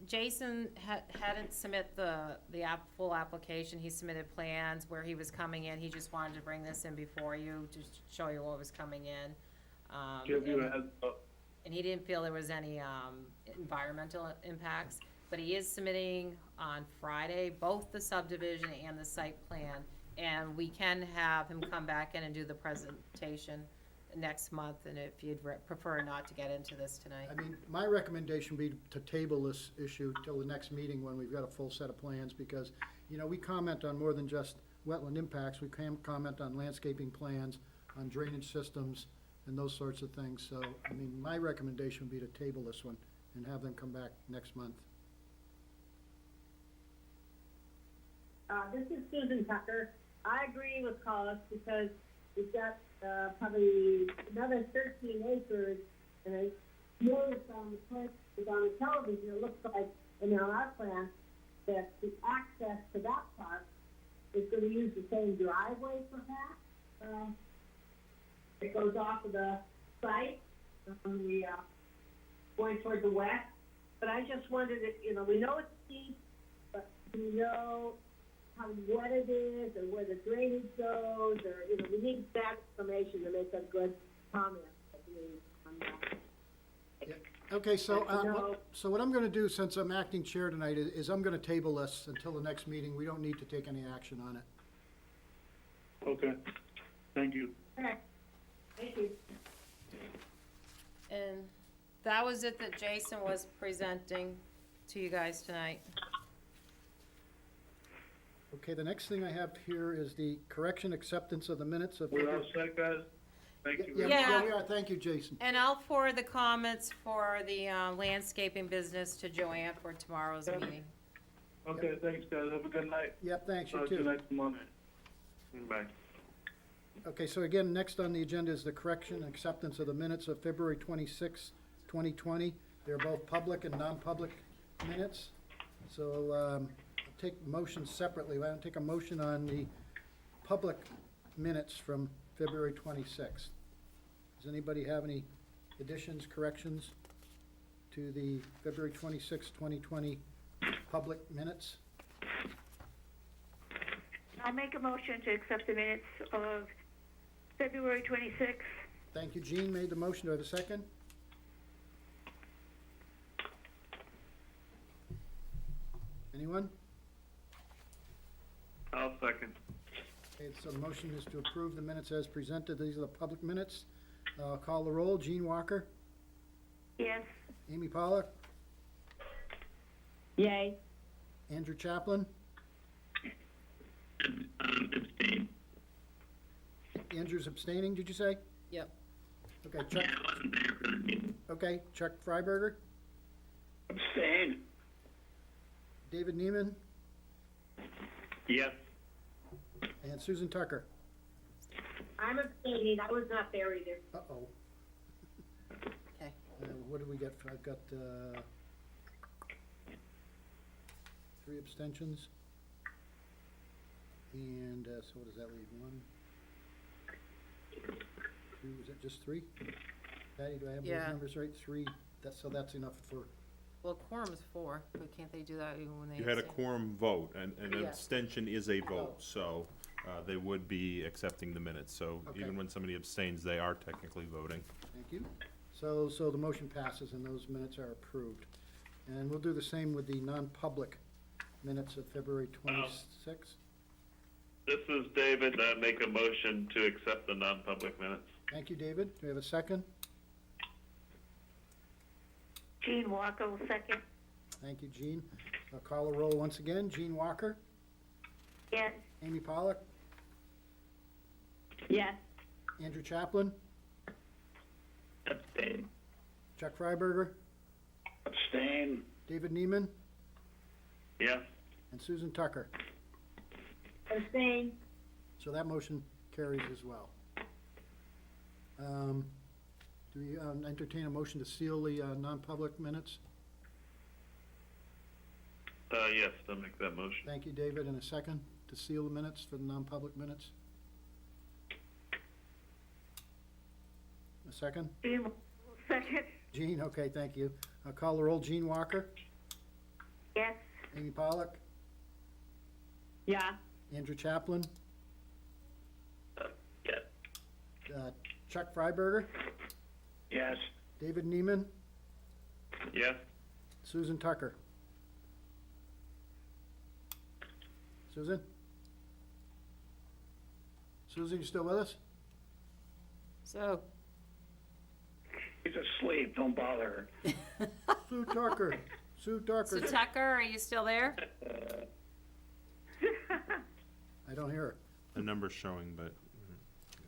Jason hadn't submit the full application. He submitted plans where he was coming in. He just wanted to bring this in before you, to show you what was coming in. Give you a heads up. And he didn't feel there was any environmental impacts. but he is submitting on Friday, both the subdivision and the site plan. And we can have him come back in and do the presentation next month, and if you'd prefer not to get into this tonight. I mean, my recommendation would be to table this issue till the next meeting when we've got a full set of plans, because, you know, we comment on more than just wetland impacts, we can comment on landscaping plans, on drainage systems, and those sorts of things, so, I mean, my recommendation would be to table this one and have them come back next month. This is Susan Tucker. I agree with Collis because we've got, probably another 13 acres, and I noticed on the plan, on the television, it looks like, and on our plan, that the access to that part is gonna use the same driveway perhaps. It goes off of the site, on the, going toward the west, but I just wondered if, you know, we know it's steep, but do we know how wet it is, or where the drainage goes, or, you know, we need that information to make a good comment, I believe, on that. Okay, so, No. so what I'm gonna do, since I'm acting chair tonight, is I'm gonna table this until the next meeting, we don't need to take any action on it. Okay, thank you. Okay, thank you. And that was it that Jason was presenting to you guys tonight. Okay, the next thing I have here is the correction acceptance of the minutes of. We're all set, guys? Thank you. Yeah, very Yeah. much. we are, thank you, Jason. And I'll forward the comments for the landscaping business to Joanne for tomorrow's Yeah. meeting. Okay, thanks, guys. Have a good night. Yep, thanks, you Talk to you too. next month. Bye. Okay, so again, next on the agenda is the correction and acceptance of the minutes of February 26, 2020. They're both public and non-public minutes. So, I'll take motions separately. Why don't I take a motion on the public minutes from February 26th? Does anybody have any additions, corrections to the February 26, 2020 public minutes? I'll make a motion to accept the minutes of February 26th. Thank you, Jean made the motion. Do I have a second? Anyone? I'll second. Okay, so the motion is to approve the minutes as presented. These are the public minutes. Call the roll. Jean Walker, Yes. Amy Pollock, Yay. Andrew Chaplin, Abstain. Andrew's abstaining, did you say? Yep. Okay, Chuck, Yeah, I wasn't there for the meeting. okay, Chuck Freiberger, Abstain. David Neiman, Yes. and Susan Tucker. I'm abstaining, I was not there either. Uh-oh. Okay. What do we get? I've got, 3 abstentions. And, so what does that leave? 1, 2, is it just 3? Patty, do I have those Yeah. numbers right? 3, so that's enough for, Well, quorum is 4, but can't they do that even when they You had a abstain? quorum vote, and an Yeah. abstention is a Oh. vote, so they would be accepting the minutes. So Okay. even when somebody abstains, they are technically voting. thank you. So the motion passes and those minutes are approved. And we'll do the same with the non-public minutes of February 26th. This is David. Make a motion to accept the non-public minutes. Thank you, David. Do we have a second? Gene Walker will second. Thank you, Jean. I'll call a roll once again. Jean Walker, Yes. Amy Pollock, Yes. Andrew Chaplin, Abstain. Chuck Freiberger, Abstain. David Neiman, Yes. and Susan Tucker. Abstain. So that motion carries as well. Do we entertain a motion to seal the non-public minutes? Yes, I'll make that motion. Thank you, David. And a second to seal the minutes for the non-public minutes? A second? Gene will second. Jean, okay, thank you. I'll call the roll. Jean Walker, Yes. Amy Pollock, Yeah. Andrew Chaplin, Yes. Chuck Freiberger, Yes. David Neiman, Yes. Susan Tucker. Susan? Susan, you still with us? So, He's asleep, don't bother her. Sue Tucker, Sue Tucker. so Tucker, are you still there? I don't hear her. The number's showing, but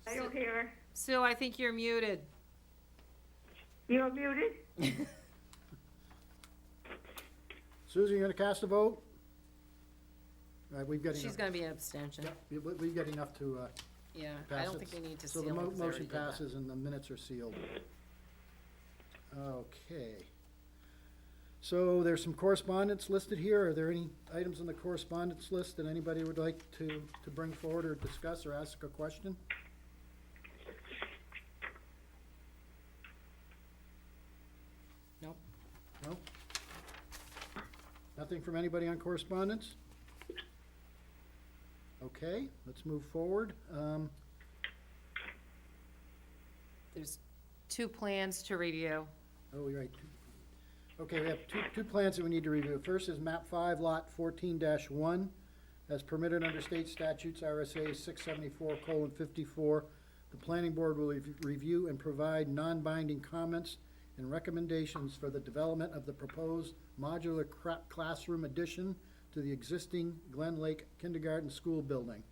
I don't hear her. Sue, I think you're muted. You're muted? Susan, you gonna cast a vote? All right, we've got enough. She's gonna be an abstention. Yeah, we've got enough to, Yeah, pass I don't it. think we need to So seal the it, 'cause I already motion did that. passes and the minutes are sealed. Okay. So there's some correspondence listed here. Are there any items on the correspondence list that anybody would like to bring forward or discuss or ask a question? Nope. No? Nothing from anybody on correspondence? Okay, let's move forward. There's 2 plans to review. Oh, you're right. Okay, we have two plans that we need to review. First is map 5, lot 14-1. As permitted under state statutes, RSA 674:54, the planning board will review and provide non-binding comments and recommendations for the development of the proposed modular classroom addition to the existing Glen Lake Kindergarten School building.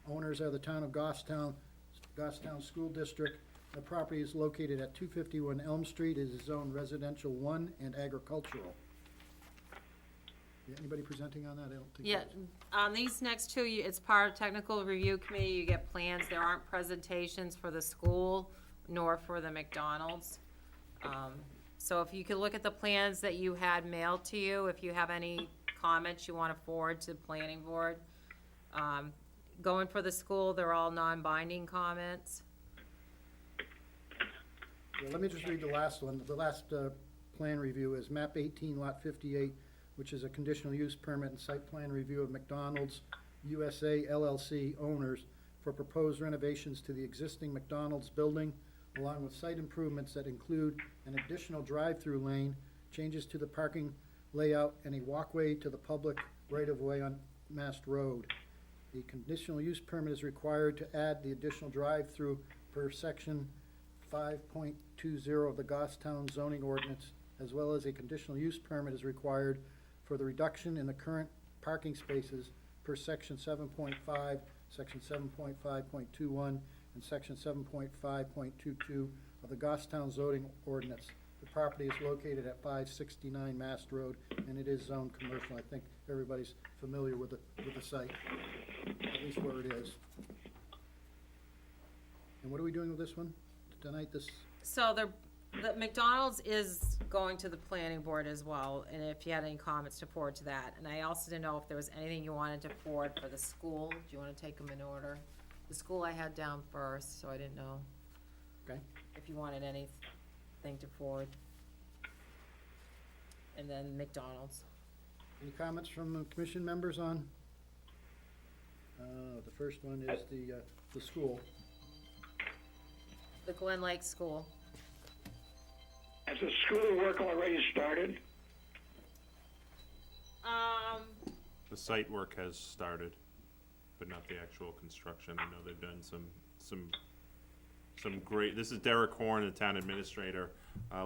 Owners are the town of Goffstown School District. The property is located at 251 Elm Street. It is zoned residential 1 and agricultural. Anybody presenting on that? I don't think. Yeah, on these next 2, it's part of technical review committee, you get plans, there aren't presentations for the school nor for the McDonald's. So if you could look at the plans that you had mailed to you, if you have any comments you wanna forward to the planning board. Going for the school, they're all non-binding comments. Yeah, let me just read the last one. The last plan review is map 18, lot 58, which is a conditional use permit and site plan review of McDonald's USA LLC owners for proposed renovations to the existing McDonald's building, along with site improvements that include an additional drive-through lane, changes to the parking layout, and a walkway to the public right-of-way on Mast Road. The conditional use permit is required to add the additional drive-through per section 5.20 of the Goffstown zoning ordinance, as well as a conditional use permit is required for the reduction in the current parking spaces per section 7.5, section 7.5.21, and section 7.5.22 of the Goffstown zoning ordinance. The property is located at 569 Mast Road, and it is zoned commercial. I think everybody's familiar with the site, at least where it is. And what are we doing with this one tonight? So the McDonald's is going to the planning board as well, and if you had any comments to forward to that. And I also didn't know if there was anything you wanted to forward for the school. Do you wanna take them in order? The school I had down first, so I didn't know. Okay. If you wanted anything to forward. And then McDonald's. Any comments from the commission members on? The first one is the school. The Glen Lake School. Has the school work already started? the site work has started, but not the actual construction. I know they've done some great, this is Derek Horn, the town administrator.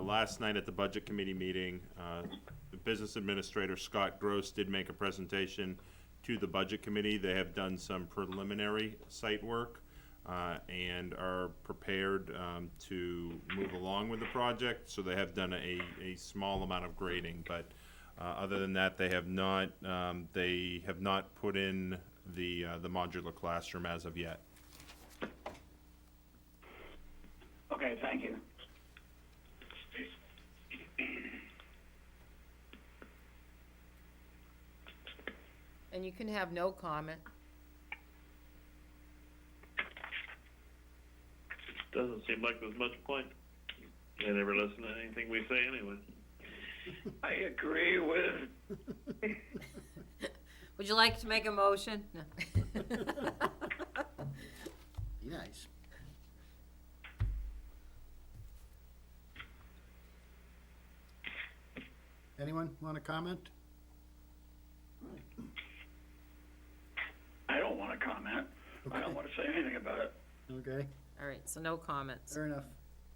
Last night at the budget committee meeting, the business administrator, Scott Gross, did make a presentation to the budget committee. They have done some preliminary site work, and are prepared, to move along with the project. So they have done a small amount of grading, but, other than that, they have not put in the modular classroom as of yet. Okay, thank you. And you can have no comment. Doesn't seem like there's much point. They never listen to anything we say anyway. I agree with, Would you like to make a motion? No. Be nice. Anyone want to comment? I don't wanna say anything about it. Okay, All right, so no comments. fair enough.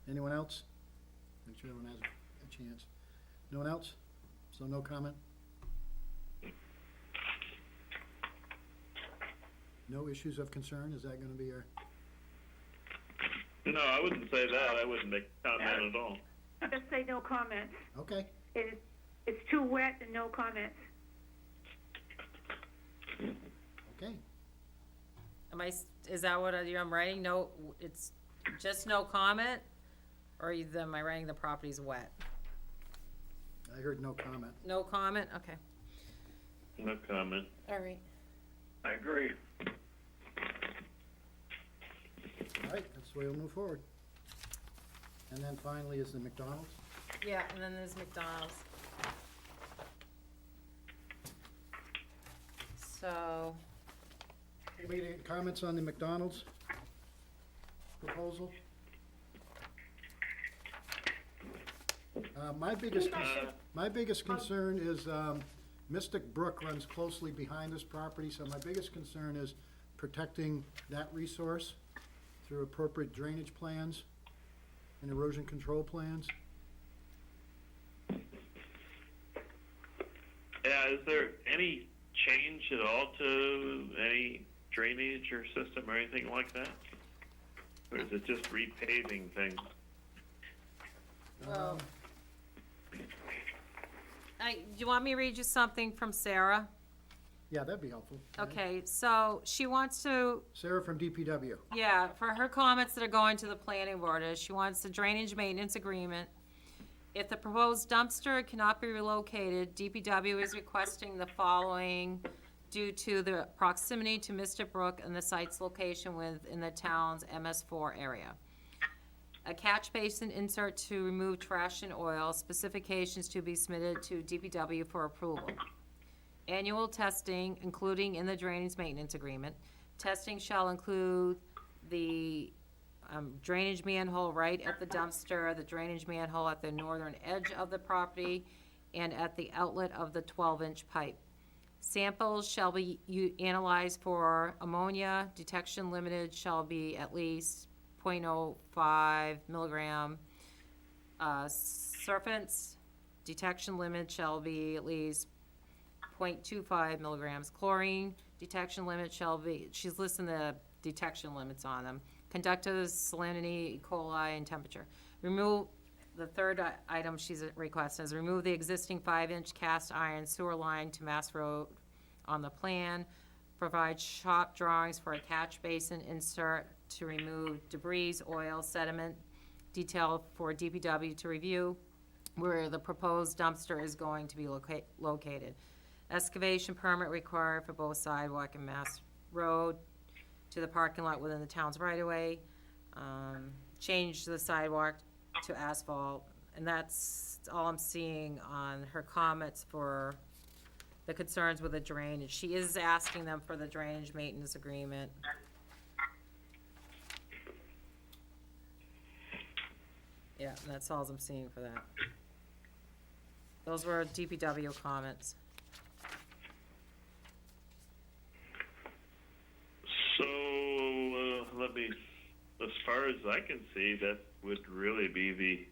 Anyone else? Make sure everyone has a chance. No one else? So no comment? No issues of concern, is that gonna be our, No, I wouldn't say that. I wouldn't make a comment at all. Just say no comments. okay, It's too wet and no comments. okay. Is that what I'm writing? No, it's just no comment? Or am I writing the property's wet? I heard no comment. No comment? Okay, No comment. all right. I agree. All right, that's the way we'll move forward. And then finally is the McDonald's. Yeah, and then there's McDonald's. So, Anybody any comments on the McDonald's proposal? My biggest concern is, Mystic Brook runs closely behind this property, so my biggest concern is protecting that resource through appropriate drainage plans and erosion control plans. Yeah, is there any change at all to any drainage or system or anything like that? Or is it just repaving things? well, do you want me to read you something from Sarah? Yeah, that'd be helpful. Okay, so she wants to, Sarah from DPW. yeah, for her comments that are going to the planning board is she wants the drainage maintenance agreement. If the proposed dumpster cannot be relocated, DPW is requesting the following due to the proximity to Mystic Brook and the site's location within the town's MS4 area. A catch basin insert to remove trash and oil, specifications to be submitted to DPW for approval. Annual testing, including in the drainage maintenance agreement. Testing shall include the drainage manhole right at the dumpster, the drainage manhole at the northern edge of the property, and at the outlet of the 12-inch pipe. Samples shall be analyzed for ammonia. Detection limited shall be at least 0.05 milligram. Surfactants, detection limit shall be at least 0.25 milligrams. Chlorine, detection limit shall be, she's listing the detection limits on them. Conductors, salinity, E. coli, and temperature. Remove, the third item she's requesting is remove the existing 5-inch cast iron sewer line to Mass Road on the plan. Provide shop drawings for a catch basin insert to remove debris, oil, sediment, detail for DPW to review where the proposed dumpster is going to be located. Excavation permit required for both sidewalk and Mass Road to the parking lot within the town's right-of-way. Change the sidewalk to asphalt, and that's all I'm seeing on her comments for the concerns with the drainage. She is asking them for the drainage maintenance agreement. Yeah, and that's all I'm seeing for that. Those were DPW comments. So, as far as I can see, that would really be the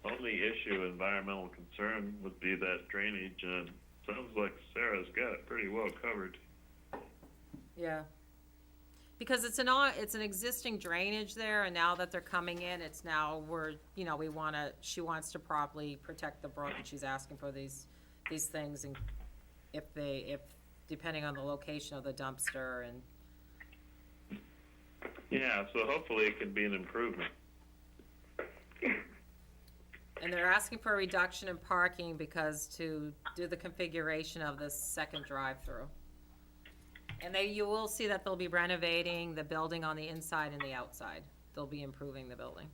only issue, environmental concern would be that drainage, and sounds like Sarah's got it pretty well covered. Yeah. Because it's an existing drainage there, and now that they're coming in, it's now, she wants to properly protect the brook, and she's asking for these things, and if depending on the location of the dumpster, and Yeah, so hopefully it can be an improvement. and they're asking for a reduction in parking because to do the configuration of this second drive-through. And you will see that they'll be renovating the building on the inside and the outside. They'll be improving the building.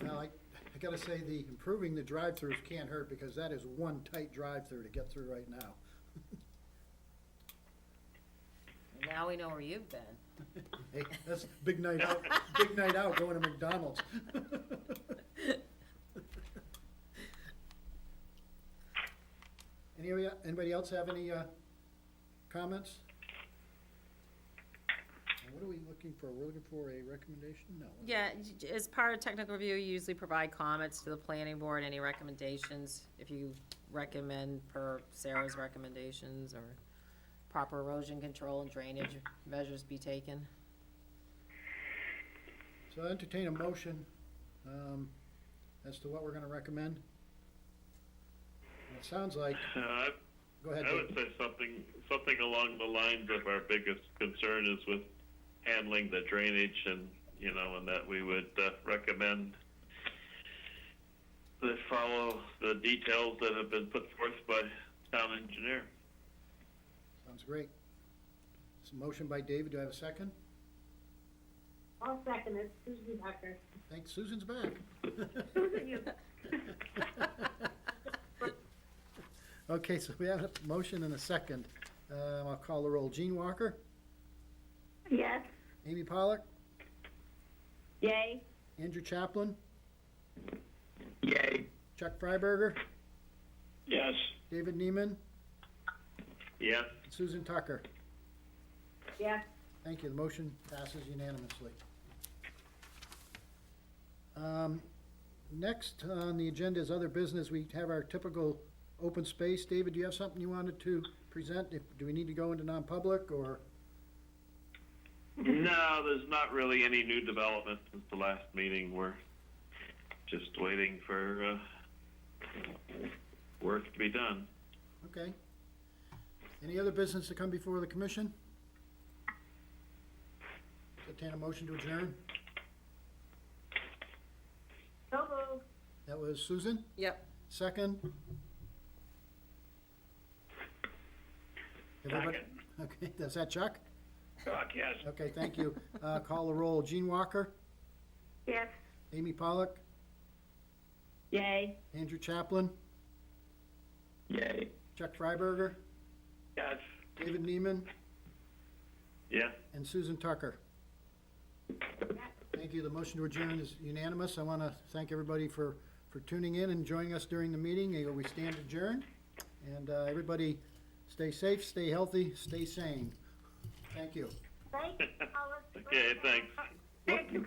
Well, I gotta say, improving the drive-throughs can't hurt, because that is one tight drive-through to get through right now. Now we know where you've been. Hey, that's big night out going to McDonald's. Anybody else have any, comments? What are we looking for? We're looking for a recommendation? No. Yeah, as part of technical review, you usually provide comments to the planning board, any recommendations, if you recommend per Sarah's recommendations, or proper erosion control and drainage measures be taken. So I entertain a motion, as to what we're gonna recommend. It sounds like, go ahead, I would Dave. say something along the lines of our biggest concern is with handling the drainage, and, you know, and that we would recommend that follow the details that have been put forth by town engineer. Sounds great. It's a motion by David, do I have a second? I'll second it, Susan Tucker. Thanks, Susan's back. Susan, you, Okay, so we have a motion and a second. I'll call the roll. Gene Walker, yes, Amy Pollock, Yay? Andrew Chaplin, Yay. Chuck Freiberger, Yes. David Neiman, Yes? and Susan Tucker. Yes, Thank you, the motion passes unanimously. Next on the agenda is other business. We have our typical open space. David, do you have something you wanted to present? Do we need to go into non-public, or? No, there's not really any new development since the last meeting. We're just waiting for work to be done. Okay. Any other business to come before the commission? Entertain a motion to adjourn. so moved. That was Susan. Yep. Second? Everybody- Okay, is that Chuck? Chuck, yes. Okay, thank you. Call the roll. Gene Walker, yes. Amy Pollock, Yay? Andrew Chaplin, Yay. Chuck Freiberger, Yes. David Neiman, Yeah? and Susan Tucker. Thank you. The motion to adjourn is unanimous. I want to thank everybody for tuning in and joining us during the meeting. We stand adjourned. And everybody, stay safe, stay healthy, stay sane. Thank you. Thank you, Alice. Okay, thanks. Thank you,